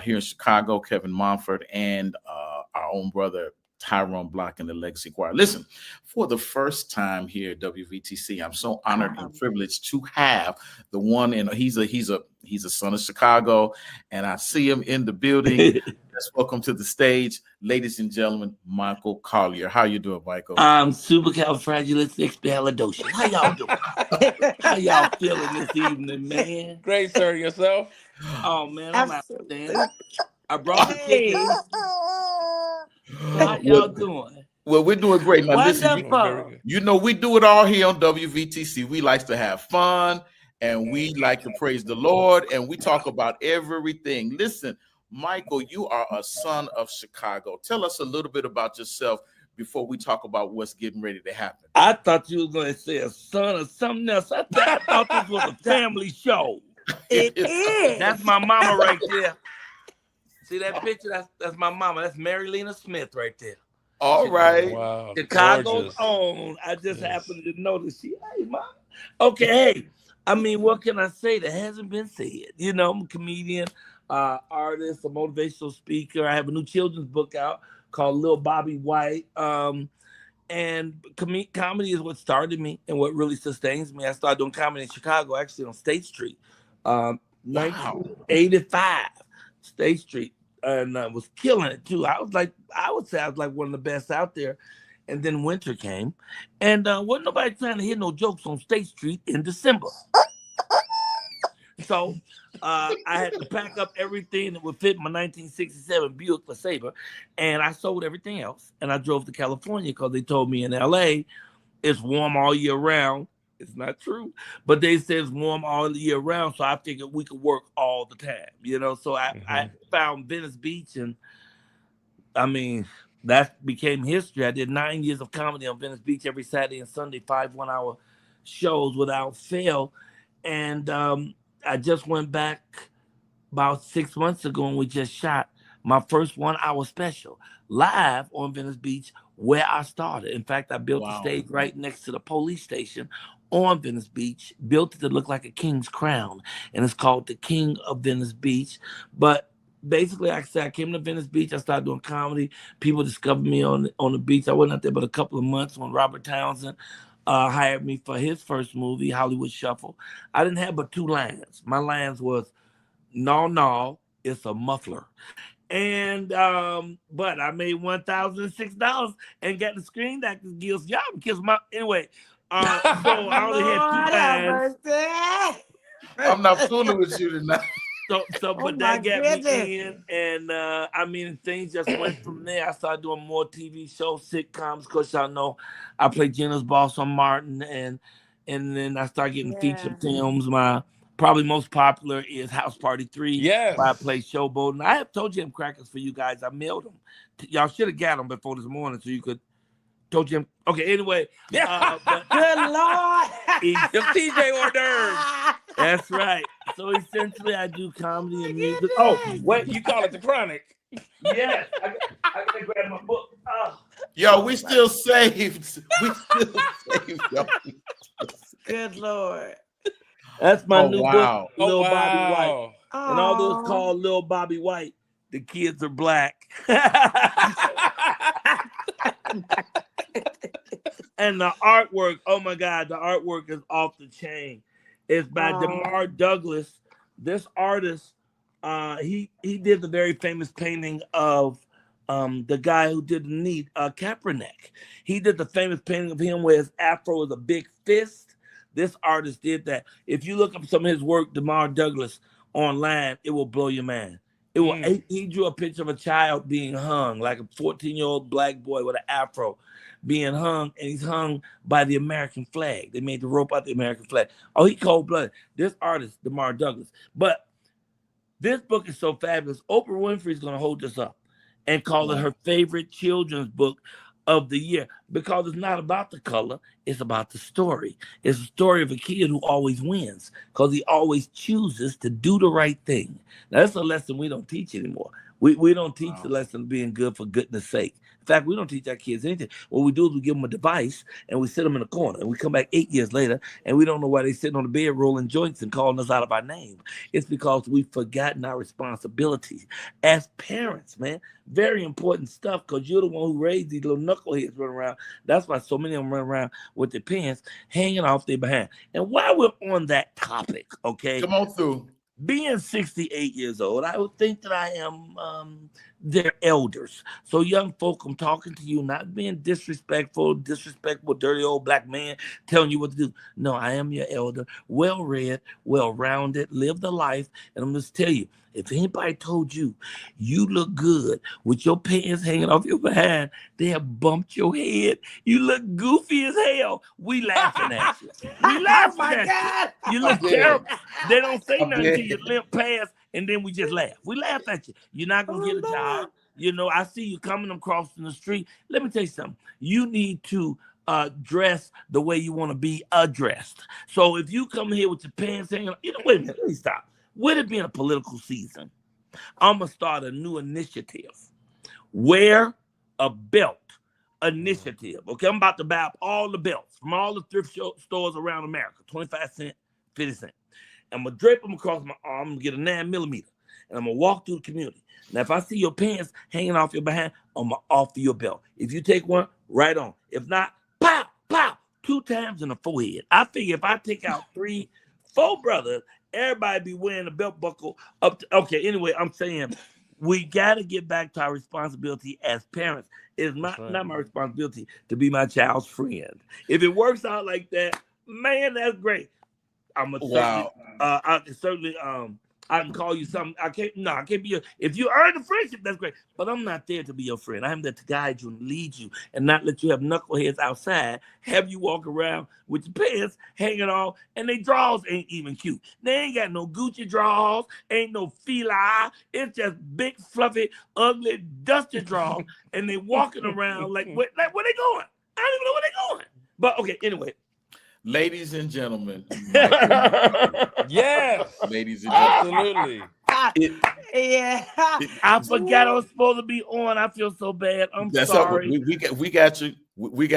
here in Chicago, Kevin Monfort, and our own brother, Tyrone Block and the Legacy Choir. Listen, for the first time here at WVTC, I'm so honored and privileged to have the one, and he's a son of Chicago, and I see him in the building. Let's welcome to the stage, ladies and gentlemen, Michael Coylar. How you doing, Michael? I'm supercalifragilisticexpialidocious. How y'all doing? How y'all feeling this evening, man? Great, sir. Yourself? Oh man, I'm outstanding. I brought the tickets. How y'all doing? Well, we're doing great. Now, listen, Wonderful. you know, we do it all here on WVTC. We like to have fun, and we like to praise the Lord, and we talk about everything. Listen, Michael, you are a son of Chicago. Tell us a little bit about yourself before we talk about what's getting ready to happen. I thought you were going to say a son of something else. I thought this was a family show. It is. That's my mama right there. See that picture? That's my mama. That's Mary Lena Smith right there. All right. Wow. Chicago's own. I just happened to notice she, hey, mom. Okay, hey. I mean, what can I say that hasn't been said? You know, I'm a comedian, artist, a motivational speaker. I have a new children's book out called Lil Bobby White. And comedy is what started me and what really sustains me. I started doing comedy in Chicago, actually on State Street, 1985, State Street. And I was killing it too. I would say I was like one of the best out there. And then winter came, and wasn't nobody trying to hear no jokes on State Street in December. So I had to pack up everything that would fit my 1967 Buick LeSabre, and I sold everything else. And I drove to California because they told me in LA it's warm all year round. It's not true, but they said it's warm all year round. So I figured we could work all the time, you know. So I found Venice Beach, and I mean, that became history. I did 9 years of comedy on Venice Beach every Saturday and Sunday, 5 1-hour shows without fail. And I just went back about 6 months ago, and we just shot my first 1-hour special live on Venice Beach, where I started. In fact, I built a stage right next to the police station on Venice Beach, built it to look like a king's crown, and it's called the King of Venice Beach. But basically, like I said, I came to Venice Beach. I started doing comedy. People discovered me on the beach. I wasn't out there but a couple of months when Robert Townsend hired me for his first movie, Hollywood Shuffle. I didn't have but 2 lines. My lines was, no, it's a muffler. And but I made $1,006 and got the Screen Actors Guild. Y'all can kiss my anyway. So I only had 2 lines. I'm not fooling with you tonight. But that got me in, and I mean, things just went from there. I started doing more TV shows, sitcoms. Of course, y'all know I played Jenna's boss on Martin, and then I started getting feature films. My probably most popular is House Party 3. Yes. Where I play Showboat. And I have told you them crackers for you guys. I mailed them. Y'all should have got them before this morning so you could told you. Okay, anyway. But, good Lord. The TJ hors d'oeuvres. That's right. So essentially, I do comedy and music. Oh, wait, You call it the Chronic. yes. I gotta grab my book. Yo, we still saved. We still saved, yo. Good Lord. That's my new book, Lil wow. Bobby White. And although it's called Lil Bobby White, the kids are black. And the artwork, oh my God, the artwork is off the chain. It's by DeMar Douglas. This artist, he did the very famous painting of the guy who did the knee, Kaepernick. He did the famous painting of him where his afro is a big fist. This artist did that. If you look up some of his work, DeMar Douglas, online, it will blow your mind. It will. He drew a picture of a child being hung, like a 14-year-old black boy with an afro being hung, and he's hung by the American flag. They made the rope out the American flag. Oh, he cold-blooded. This artist, DeMar Douglas. But this book is so fabulous. Oprah Winfrey is going to hold this up and call it her favorite children's book of the year, because it's not about the color, it's about the story. It's a story of a kid who always wins because he always chooses to do the right thing. Now, that's a lesson we don't teach anymore. We don't teach the lesson of being good for goodness sake. In fact, we don't teach our kids anything. What we do is we give them a device and we sit them in a corner, and we come back 8 years later and we don't know why they're sitting on the bed rolling joints and calling us out of our name. It's because we've forgotten our responsibilities as parents, man. Very important stuff, because you're the one who raised these little knuckleheads running around. That's why so many of them run around with their pants hanging off their behind. And while we're on that topic, okay? Come on through. Being 68 years old, I would think that I am their elders. So young folk, I'm talking to you, not being disrespectful, dirty old black man telling you what to do. No, I am your elder, well-read, well-rounded, lived a life. And I'm just tell you, if anybody told you you look good with your pants hanging off your behind, they have bumped your head. You look goofy as hell. We laughing at you. We laughing at you. You look terrible. They don't say nothing to you, limp past, and then we just laugh. We laugh at you. You're not going to get a job. You know, I see you coming across the street. Let me tell you something. You need to dress the way you want to be addressed. So if you come here with your pants hanging, wait a minute, let me stop. With it being a political season, I'm going to start a new initiative. Wear a belt initiative. Okay, I'm about to buy up all the belts from all the thrift stores around America, 25 cents, 50 cents. I'm going to drape them across my arm, I'm going to get a 9mm, and I'm going to walk through the community. Now, if I see your pants hanging off your behind, I'm going to offer you a belt. If you take one, right on. If not, pow, pow, 2 times in the forehead. I figure if I take out 3, 4 brothers, everybody be wearing a belt buckle up to, okay, anyway, I'm saying we got to get back to our responsibility as parents. It's not my responsibility to be my child's friend. If it works out like that, man, that's great. I'm a Wow. I can certainly I can call you something. I can't be if you earn a friendship, that's great. But I'm not there to be your friend. I'm there to guide you and lead you and not let you have knuckleheads outside, have you walk around with your pants hanging off, and they drawers ain't even cute. They ain't got no Gucci drawers, ain't no fila. It's just big, fluffy, ugly, dusty drawers, and they walking around like where they going? I don't even know where they going. But okay, anyway. Ladies and gentlemen. Yes. Ladies and gentlemen. Absolutely. I forgot I was supposed to be on. I feel so bad. I'm sorry. We got you.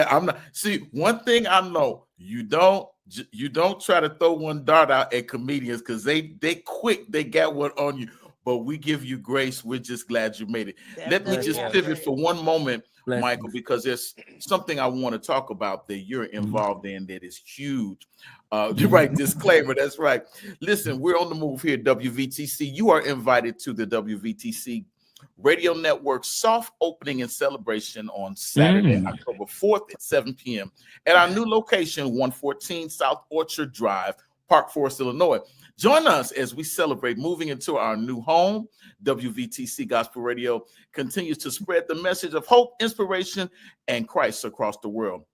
I'm not. See, one thing I know, you don't try to throw one dart out at comedians because they quick. They got one on you. But we give you grace. We're just glad you made it. Let me just pivot for one moment, Michael, because there's something I want to talk about that you're involved in that is huge. Right, disclaimer, that's right. Listen, we're on the move here at WVTC. You are invited to the WVTC Radio Network soft opening and celebration on Saturday, October 4th at 7 p.m. at our new location, 114 South Orchard Drive, Park Forest, Illinois. Join us as we celebrate moving into our new home. WVTC Gospel Radio continues to spread the message of hope, inspiration, and Christ across the world.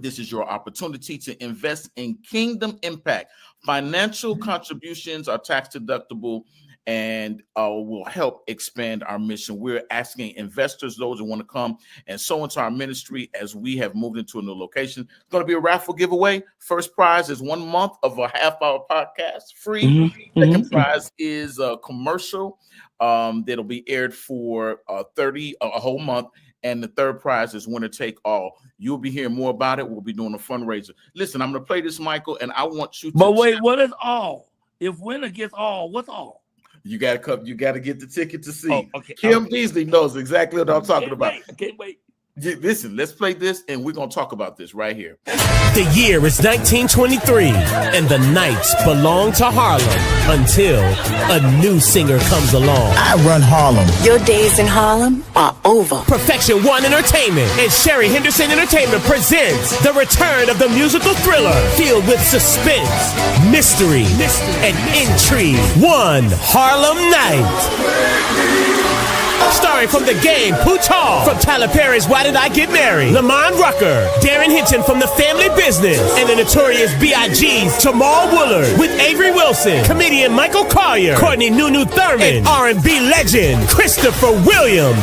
This is your opportunity to invest in kingdom impact. Financial contributions are tax deductible and will help expand our mission. We're asking investors, those who want to come and sow into our ministry as we have moved into a new location. It's going to be a raffle giveaway. First prize is 1 month of a half-hour podcast, free. Second prize is a commercial that'll be aired for a whole month. And the third prize is winner take all. You'll be hearing more about it. We'll be doing a fundraiser. Listen, I'm going to play this, Michael, and I want you to. But wait, what is all? If winner gets all, what's all? You got to come. You got to get the ticket to see. Oh, okay. Kim Beasley knows exactly what I'm talking about. I can't wait. Listen, let's play this, and we're going to talk about this right here. The year is 1923, and the nights belong to Harlem until a new singer comes along. I run Harlem. Your days in Harlem are over. Perfection One Entertainment and Sherry Henderson Entertainment presents the return of the musical thriller filled with suspense, mystery, and intrigue. One Harlem Night. Starring from The Game, Pooch-Hall, from Tyler Perry's Why Did I Get Married, Lamont Rucker, Darren Hinton from The Family Business, and the notorious B.I.G.'s Jamal Woolard, with Avery Wilson, comedian Michael Coylar, Courtney Nunu Thurman, and R&B legend Christopher Williams.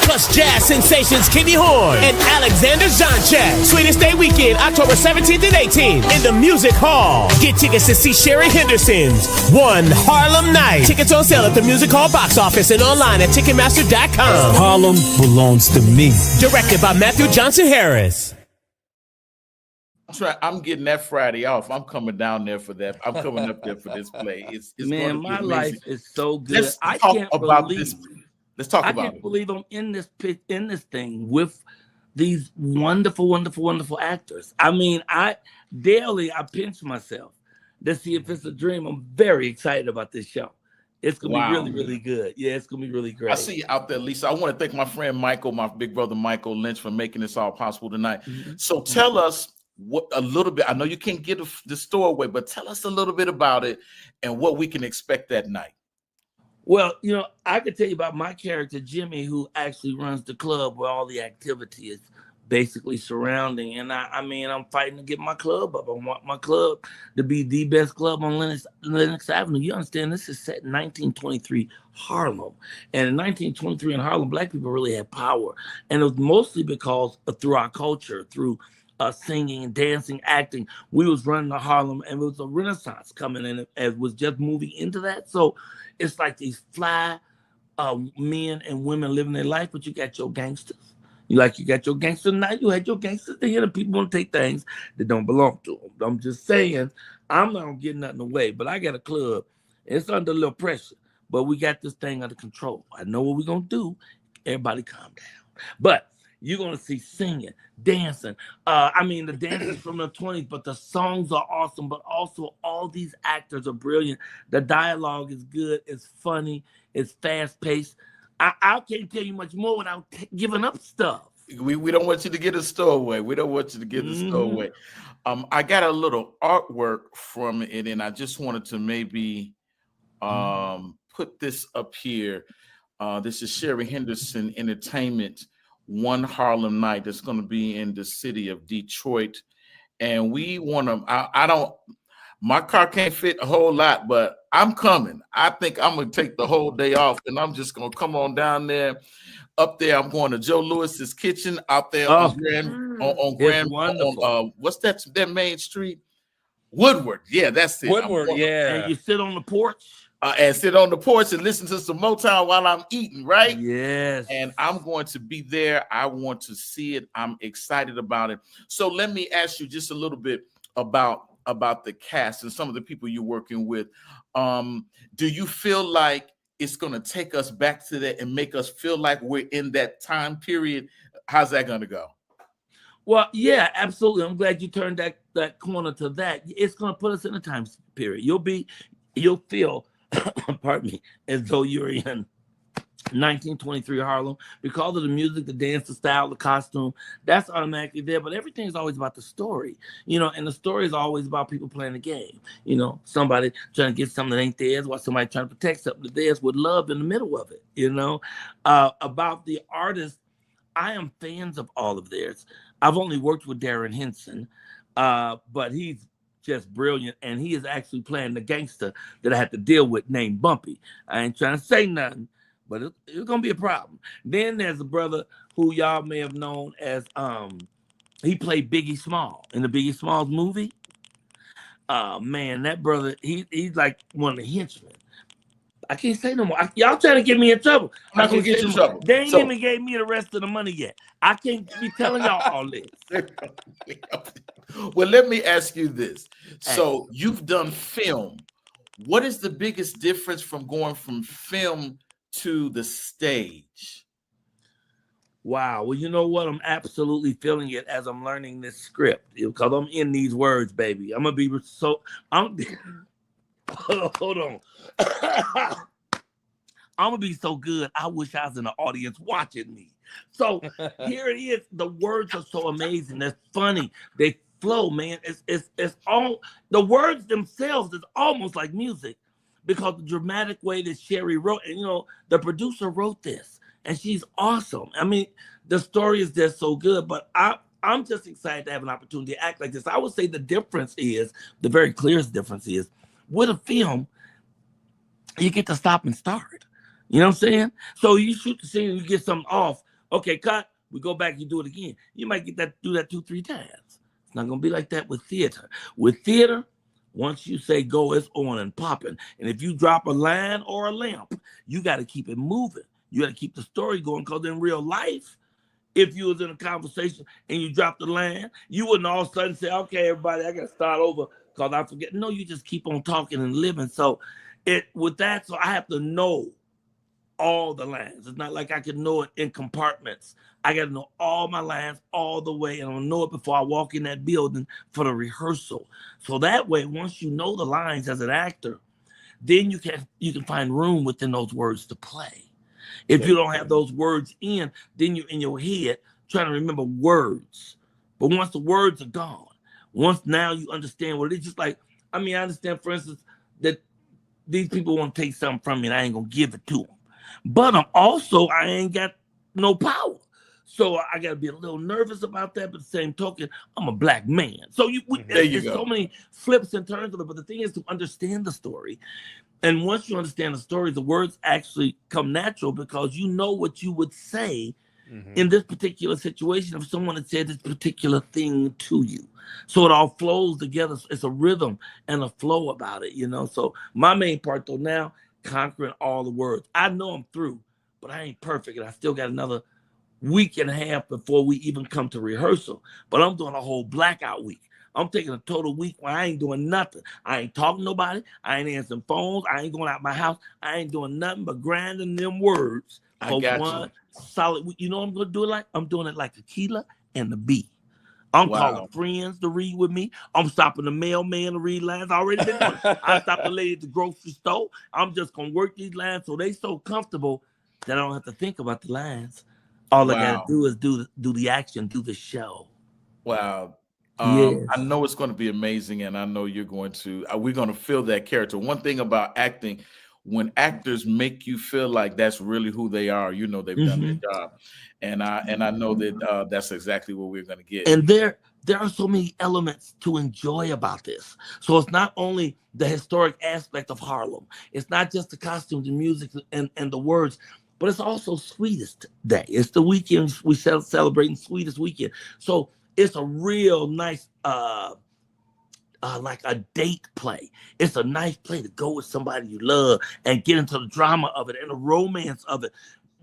Plus jazz sensations Kenny Horn and Alexander Zanchat. Sweetest Day Weekend, October 17th and 18th in the Music Hall. Get tickets to see Sherry Henderson's One Harlem Night. Tickets on sale at the Music Hall box office and online at Ticketmaster.com. Harlem belongs to me. Directed by Matthew Johnson Harris. I'm getting that Friday off. I'm coming down there for that. I'm coming up there for this play. It's man, my life is so good. Let's talk about this. Let's talk about it. I can't believe I'm in this thing with these wonderful, wonderful, wonderful actors. I mean, I pinch myself to see if it's a dream. I'm very excited about this show. It's going to be really, really good. Yeah, it's going to be really great. I see you out there, Lisa. I want to thank my friend Michael, my big brother Michael Lynch, for making this all possible tonight. So tell us a little bit. I know you can't get the store away, but tell us a little bit about it and what we can expect that night. Well, I could tell you about my character, Jimmy, who actually runs the club where all the activity is basically surrounding. And I'm fighting to get my club up. I want my club to be the best club on Lenox Avenue. You understand, this is set in 1923 Harlem. And in 1923 in Harlem, Black people really had power. And it was mostly because through our culture, through singing and dancing, acting, we was running to Harlem, and it was a renaissance coming in as was just moving into that. So it's like these fly men and women living their life, but you got your gangsters. You got your gangsters now. You had your gangsters there. The people want to take things that don't belong to them. I'm just saying, I'm not gonna get nothing away, but I got a club. It's under a little pressure, but we got this thing under control. I know what we're gonna do. Everybody calm down. But you're going to see singing, dancing. The dances from the 20s, but the songs are awesome. But also all these actors are brilliant. The dialogue is good. It's funny. It's fast-paced. I can't tell you much more without giving up stuff. We don't want you to get a stowaway. We don't want you to get a stowaway. I got a little artwork from it, and I just wanted to maybe put this up here. This is Sherry Henderson Entertainment, One Harlem Night. That's going to be in the city of Detroit. And we want to, I don't, my car can't fit a whole lot, but I'm coming. I think I'm going to take the whole day off, and I'm just going to come on down there. Up there, I'm going to Joe Lewis's Kitchen out there on Grand, what's that main street? Woodward. Yeah, that's it. Woodward, yeah. And you sit on the porch. And sit on the porch and listen to some Motown while I'm eating, right? Yes. And I'm going to be there. I want to see it. I'm excited about it. So let me ask you just a little bit about the cast and some of the people you're working with. Do you feel like it's going to take us back to that and make us feel like we're in that time period? How's that going to go? Well, yeah, absolutely. I'm glad you turned that corner to that. It's going to put us in a time period. You'll feel, pardon me, as though you're in 1923 Harlem because of the music, the dance, the style, the costume. That's automatically there. But everything is always about the story, and the story is always about people playing the game. Somebody trying to get something that ain't theirs, while somebody trying to protect something that's theirs with love in the middle of it. About the artists, I am fans of all of theirs. I've only worked with Darren Henson, but he's just brilliant, and he is actually playing the gangster that I had to deal with named Bumpy. I ain't trying to say nothing, but it's gonna be a problem. Then there's a brother who y'all may have known as he played Biggie Small in the Biggie Smalls movie. Man, that brother, he's like one of the henchmen. I can't say no more. Y'all trying to get me in trouble. I'm not gonna get you in trouble. They ain't even gave me the rest of the money yet. I can't be telling y'all all this. Well, let me ask you this. So you've done film. What is the biggest difference from going from film to the stage? Wow. Well, you know what? I'm absolutely feeling it as I'm learning this script because I'm in these words, baby. I'm gonna be hold on. I'm gonna be so good. I wish I was in the audience watching me. So here it is. The words are so amazing. They're funny. They flow, man. It's all the words themselves is almost like music because the dramatic way that Sherry wrote, and the producer wrote this, and she's awesome. I mean, the story is just so good, but I'm just excited to have an opportunity to act like this. I would say the very clearest difference is with a film, you get to stop and start. You know what I'm saying? So you shoot the scene and you get something off. Okay, cut. We go back, you do it again. You might do that 2-3 times. It's not going to be like that with theater. With theater, once you say go, it's on and popping. And if you drop a line or a lamp, you got to keep it moving. You got to keep the story going because in real life, if you was in a conversation and you dropped the line, you wouldn't all of a sudden say, okay, everybody, I got to start over because I forget. No, you just keep on talking and living. So so I have to know all the lines. It's not like I can know it in compartments. I got to know all my lines all the way, and I'll know it before I walk in that building for the rehearsal. So that way, once you know the lines as an actor, then you can find room within those words to play. If you don't have those words in, then you're in your head trying to remember words. But once the words are gone, once now you understand what it is, just like, I understand, for instance, that these people want to take something from me and I ain't going to give it to them. But I ain't got no power. So I got to be a little nervous about that. But the same token, I'm a black man. So there's so many flips and turns of it. But the thing is to understand the story. And once you understand the story, the words actually come natural because you know what you would say in this particular situation if someone had said this particular thing to you. So it all flows together. It's a rhythm and a flow about it, So my main part, though, now, conquering all the words. I know I'm through, but I ain't perfect, and I still got another week and a half before we even come to rehearsal. But I'm doing a whole blackout week. I'm taking a total week where I ain't doing nothing. I ain't talking to nobody. I ain't answering phones. I ain't going out my house. I ain't doing nothing but grinding them words. I got one solid week. You know what I'm going to do it like? I'm doing it like Akila and the Bee. I'm calling friends to read with me. I'm stopping the mailman to read lines. I already been doing it. I stopped the lady at the grocery store. I'm just going to work these lines so they so comfortable that I don't have to think about the lines. All I gotta do is do the action, do the show. Wow. Yes. I know it's going to be amazing, and I know you're going to. We're going to feel that character. One thing about acting, when actors make you feel like that's really who they are, you know they've done their job, and I know that that's exactly what we're going to get. And there are so many elements to enjoy about this. So it's not only the historic aspect of Harlem. It's not just the costumes and music and the words, but it's also Sweetest Day. It's the weekend we celebrating Sweetest Weekend. So it's a real nice, like a date play. It's a nice play to go with somebody you love and get into the drama of it and the romance of it.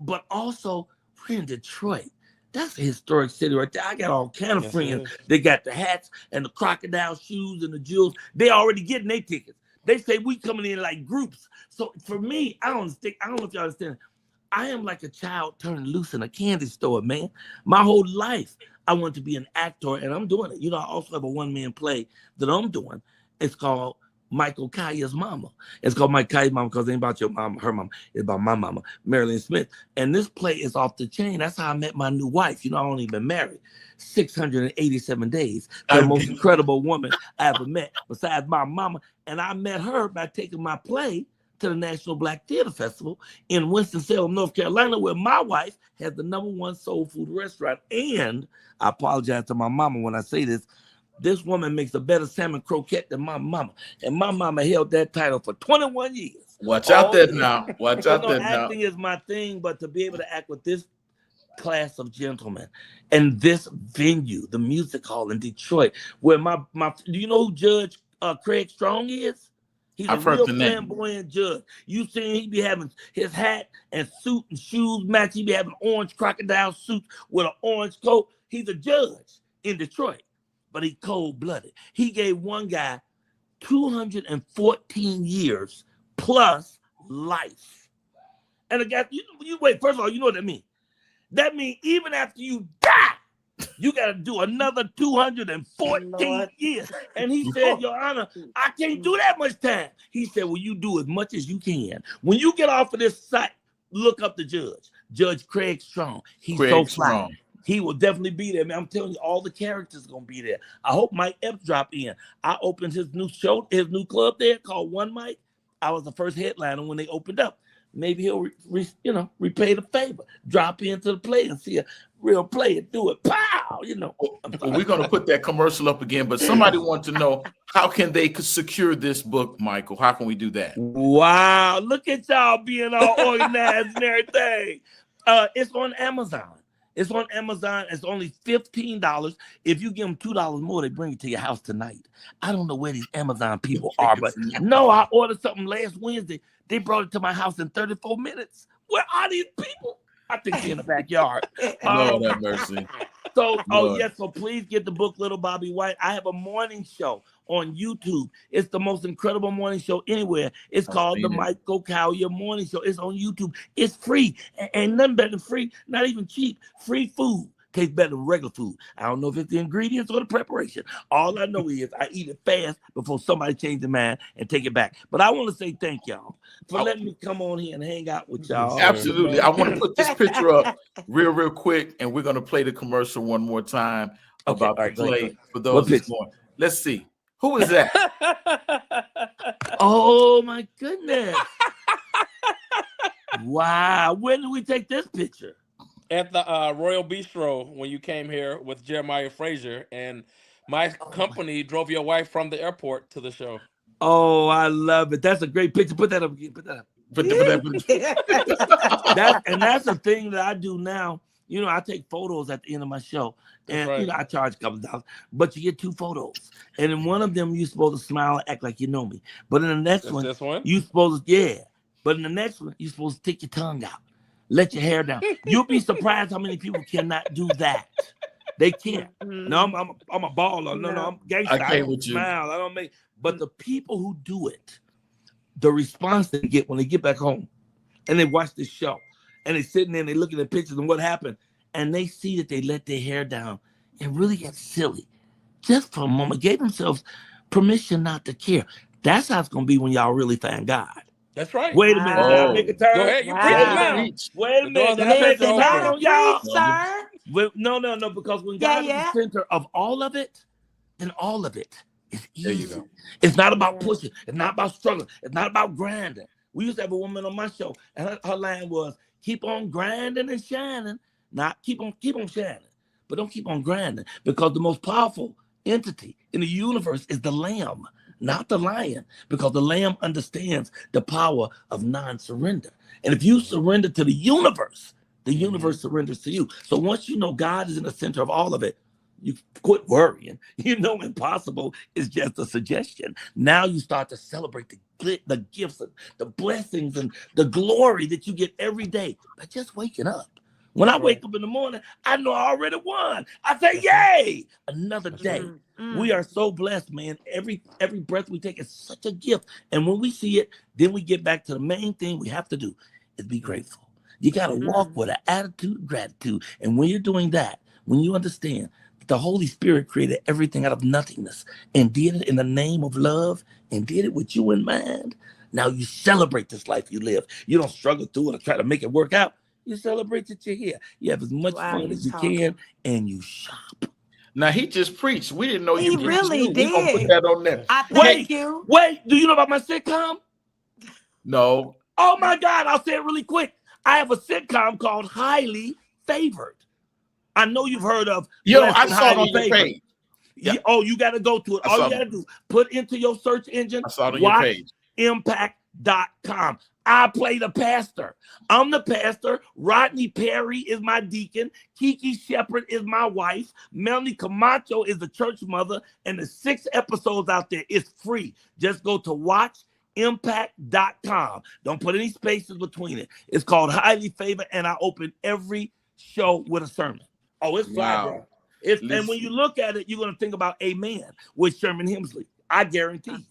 But also, we're in Detroit. That's a historic city right there. I got all kind of friends. They got the hats and the crocodile shoes and the jewels. They already getting their tickets. They say we coming in like groups. So for me, I don't know if y'all understand. I am like a child turned loose in a candy store, man. My whole life, I wanted to be an actor, and I'm doing it. You know, I also have a one-man play that I'm doing. It's called Michael Kaya's Mama. It's called Michael Kaya's Mama because it ain't about your mama, her mama. It's about my mama, Marilyn Smith. And this play is off the chain. That's how I met my new wife. You know, I only been married 687 days. The most incredible woman I ever met besides my mama. And I met her by taking my play to the National Black Theater Festival in Winston-Salem, North Carolina, where my wife has the #1 soul food restaurant. And I apologize to my mama when I say this. This woman makes a better salmon croquette than my mama. And my mama held that title for 21 years. Watch out there now. Watch out there now. Acting is my thing, but to be able to act with this class of gentlemen and this venue, the music hall in Detroit, where my do you know who Judge Craig Strong is? He's a real flamboyant judge. You seen he be having his hat and suit and shoes match. He be having orange crocodile suits with an orange coat. He's a judge in Detroit, but he's cold-blooded. He gave one guy 214 years plus life. And the guy, you wait, first of all, you know what that means? That means even after you die, you got to do another 214 years. And he said, Your Honor, I can't do that much time. He said, well, you do as much as you can. When you get off of this site, look up the judge, Judge Craig Strong. He's so fly. He will definitely be there, man. I'm telling you, all the characters are going to be there. I hope Mike Epps drop in. I opened his new show, his new club there called One Mike. I was the first headliner when they opened up. Maybe he'll, repay the favor. Drop into the play and see a real play and do it. Pow! Well, we're going to put that commercial up again, but somebody wants to know, how can they secure this book, Michael? How can we do that? Wow. Look at y'all being all organized and everything. It's on Amazon. It's on Amazon. It's only $15. If you give them $2 more, they bring it to your house tonight. I don't know where these Amazon people are, but no, I ordered something last Wednesday. They brought it to my house in 34 minutes. Where are these people? I think they're in the backyard. Lord have mercy. So, so please get the book, Little Bobby White. I have a morning show on YouTube. It's the most incredible morning show anywhere. It's called the Michael Collier Morning Show. It's on YouTube. It's free. And nothing better than free, not even cheap. Free food tastes better than regular food. I don't know if it's the ingredients or the preparation. All I know is I eat it fast before somebody change their mind and take it back. But I want to say thank y'all for letting me come on here and hang out with y'all. Absolutely. I want to put this picture up real quick, and we're going to play the commercial one more time about the play for those who's going. Let's see. Who is that? Oh, my goodness. Wow. When did we take this picture? At the Royal Bistro when you came here with Jeremiah Frazier, and my company drove your wife from the airport to the show. Oh, I love it. That's a great picture. Put that up again. Put that up. That's a thing that I do now. I take photos at the end of my show, and I charge a couple of dollars, but you get 2 photos. And in one of them, you're supposed to smile and act like you know me. But in the next one, you're supposed to, But in the next one, you're supposed to stick your tongue out. Let your hair down. You'll be surprised how many people cannot do that. They can't. No, I'm a baller. No, I'm gangster. I don't smile. I don't make. But the people who do it, the response they get when they get back home, and they watch this show, and they sitting there and they look at the pictures and what happened, and they see that they let their hair down and really get silly, just for a moment, gave themselves permission not to care. That's how it's gonna be when y'all really find God. That's right. Wait a minute. Did I make a turn? Go ahead. You preach now. Wait a The minute. doors Did of I make a heaven turn open. on y'all? sir. No. Because when God is the center of all of it, then all of it is easy. There you go. It's not about pushing. It's not about struggling. It's not about grinding. We used to have a woman on my show, and her line was, keep on grinding and shining. Not keep on shining, but don't keep on grinding, because the most powerful entity in the universe is the lamb, not the lion, because the lamb understands the power of non-surrender. And if you surrender to the universe surrenders to you. So once you know God is in the center of all of it, you quit worrying. You know impossible is just a suggestion. Now you start to celebrate the gifts and the blessings and the glory that you get every day by just waking up. When I wake up in the morning, I know I already won. I say, yay, another day. We are so blessed, man. Every breath we take is such a gift. And when we see it, then we get back to the main thing we have to do is be grateful. You got to walk with an attitude of gratitude. And when you're doing that, when you understand that the Holy Spirit created everything out of nothingness and did it in the name of love and did it with you in mind, now you celebrate this life you live. You don't struggle through it or try to make it work out. You celebrate that you're here. You have as much fun as you can, and you shop. Now, he just preached. We didn't know He really did. We're going to put that on there. I thank you. Wait, do you know about my sitcom? No. Oh, my God. I'll say it really quick. I have a sitcom called Highly Favored. I know you've heard of. Yo, I saw it on your page. Yeah. Oh, you got to go to it. All you got to do, put into your search engine, I saw it on your page. Impact.com. I play the pastor. I'm the pastor. Rodney Perry is my deacon. Kiki Shepherd is my wife. Melanie Camacho is the church mother. And the 6 episodes out there is free. Just go to watchimpact.com. Don't put any spaces between it. It's called Highly Favored, and I open every show with a sermon. Oh, it's fly, bro. And when you look at it, you're going to think about Amen with Sherman Hemsley. I guarantee.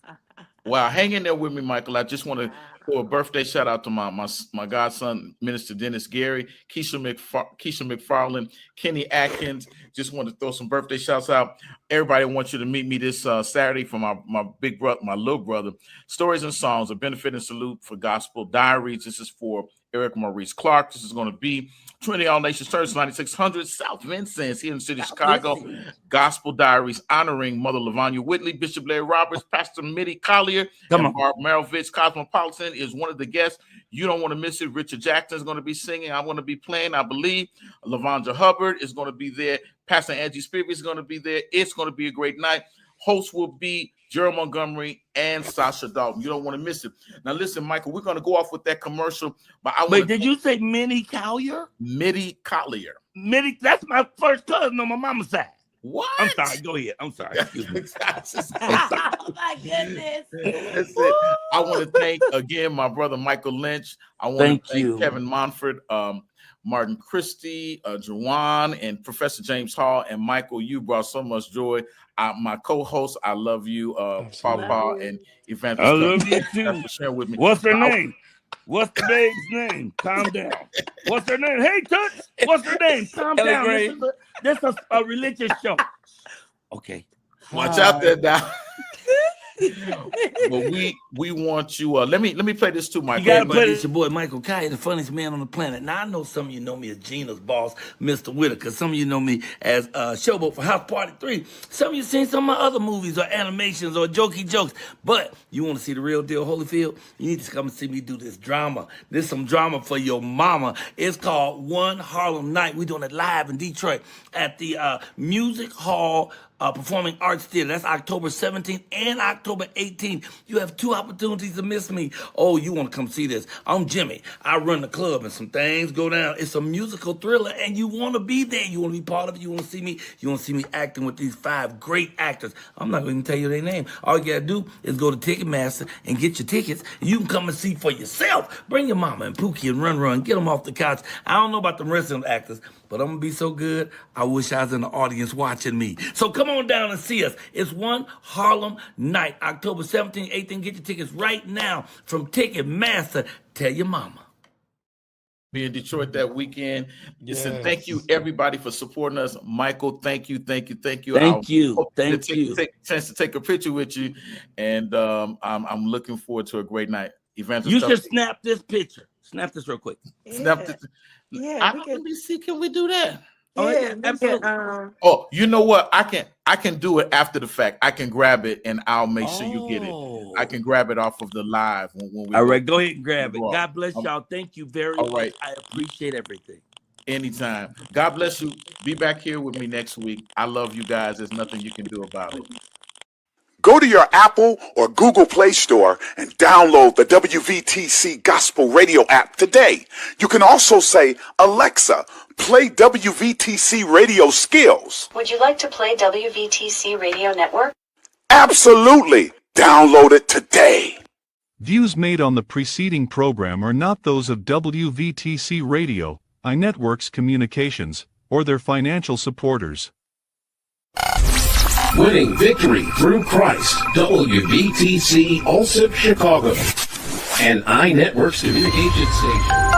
Wow, hang in there with me, Michael. I just want to do a birthday shout out to my godson, Minister Dennis Gary, Keisha McFarland, Kenny Atkins. Just want to throw some birthday shouts out. Everybody wants you to meet me this Saturday for my big brother, my little brother. Stories and Songs, a benefit and salute for Gospel Diaries. This is for Eric Maurice Clark. This is going to be Trinity All Nations Church, 9600 South Vincennes, here in the city of Chicago. Gospel Diaries honoring Mother LaVanya Whitley, Bishop Larry Roberts, Pastor Mitty Collier, and Barb Marovich. Cosmopolitan is one of the guests. You don't want to miss it. Richard Jackson is going to be singing. I'm going to be playing, I believe. LaVondra Hubbard is going to be there. Pastor Angie Spivey is going to be there. It's going to be a great night. Hosts will be Gerald Montgomery and Sasha Dalton. You don't want to miss it. Now, listen, Michael, we're going to go off with that commercial. But Wait, did you say Mitty Collier? Mitty Collier. Mitty, that's my first cousin on my mama's side. What? I'm sorry. Go ahead. I'm sorry. Excuse me. Oh, my goodness. Listen, I want to thank, again, my brother Michael Lynch. I want to thank Kevin Monfort, Martin Christie, Jawan, and Professor James Hall. And Michael, you brought so much joy. My co-host, I love you, Papa and Evangelist. I love you too. Thanks for sharing with me. What's her name? What's the babe's name? Calm down. What's her name? Hey, Toots. What's her name? Calm down. This is a religious show. Okay. Watch out there now. But we want you. Let me play this too, Michael. You gotta play this. Your boy Michael Kai, the funniest man on the planet. Now I know some of you know me as Gina's boss, Mr. Whitaker. Some of you know me as Showboat for House Party 3. Some of you seen some of my other movies or animations or jokey jokes. But you want to see the real deal, Holyfield? You need to come and see me do this drama. This some drama for your mama. It's called One Harlem Night. We're doing it live in Detroit at the Music Hall Performing Arts Theater. That's October 17th and October 18th. You have 2 opportunities to miss me. Oh, you want to come see this? I'm Jimmy. I run the club and some things go down. It's a musical thriller and you want to be there. You want to be part of it. You want to see me. You want to see me acting with these 5 great actors. I'm not going to tell you their name. All you got to do is go to Ticketmaster and get your tickets. And you can come and see for yourself. Bring your mama and Pookie and Run. Get them off the couch. I don't know about the rest of the actors, but I'm going to be so good, I wish I was in the audience watching me. So come on down and see us. It's One Harlem Night, October 17th, 18th. Get your tickets right now from Ticketmaster. Tell your mama. Be in Detroit that weekend. Listen, thank you everybody for supporting us. Michael, thank you. Thank you. Take a chance to take a picture with you, and I'm looking forward to a great night. Evangelist You should Cuffie. snap this picture. Snap this real quick. Snap this. Yeah, Let me see. Can we do that? yeah, absolutely. Oh, you know what? I can do it after the fact. I can grab it and I'll make sure you get it. I can grab it off of the live when we. All right, go ahead and grab it. Go God bless y'all. Thank you very much. I appreciate everything. Anytime. God bless you. Be back here with me next week. I love you guys. There's nothing you can do about it. Go to your Apple or Google Play Store and download the WVTC Gospel Radio app today. You can also say, Alexa, play WVTC Radio Skills. Would you like to play WVTC Radio Network? Absolutely. Download it today. Views made on the preceding program are not those of WVTC Radio, iNetworks Communications, or their financial supporters. Winning victory through Christ, WVTC Allsip Chicago, and iNetworks Communication Station.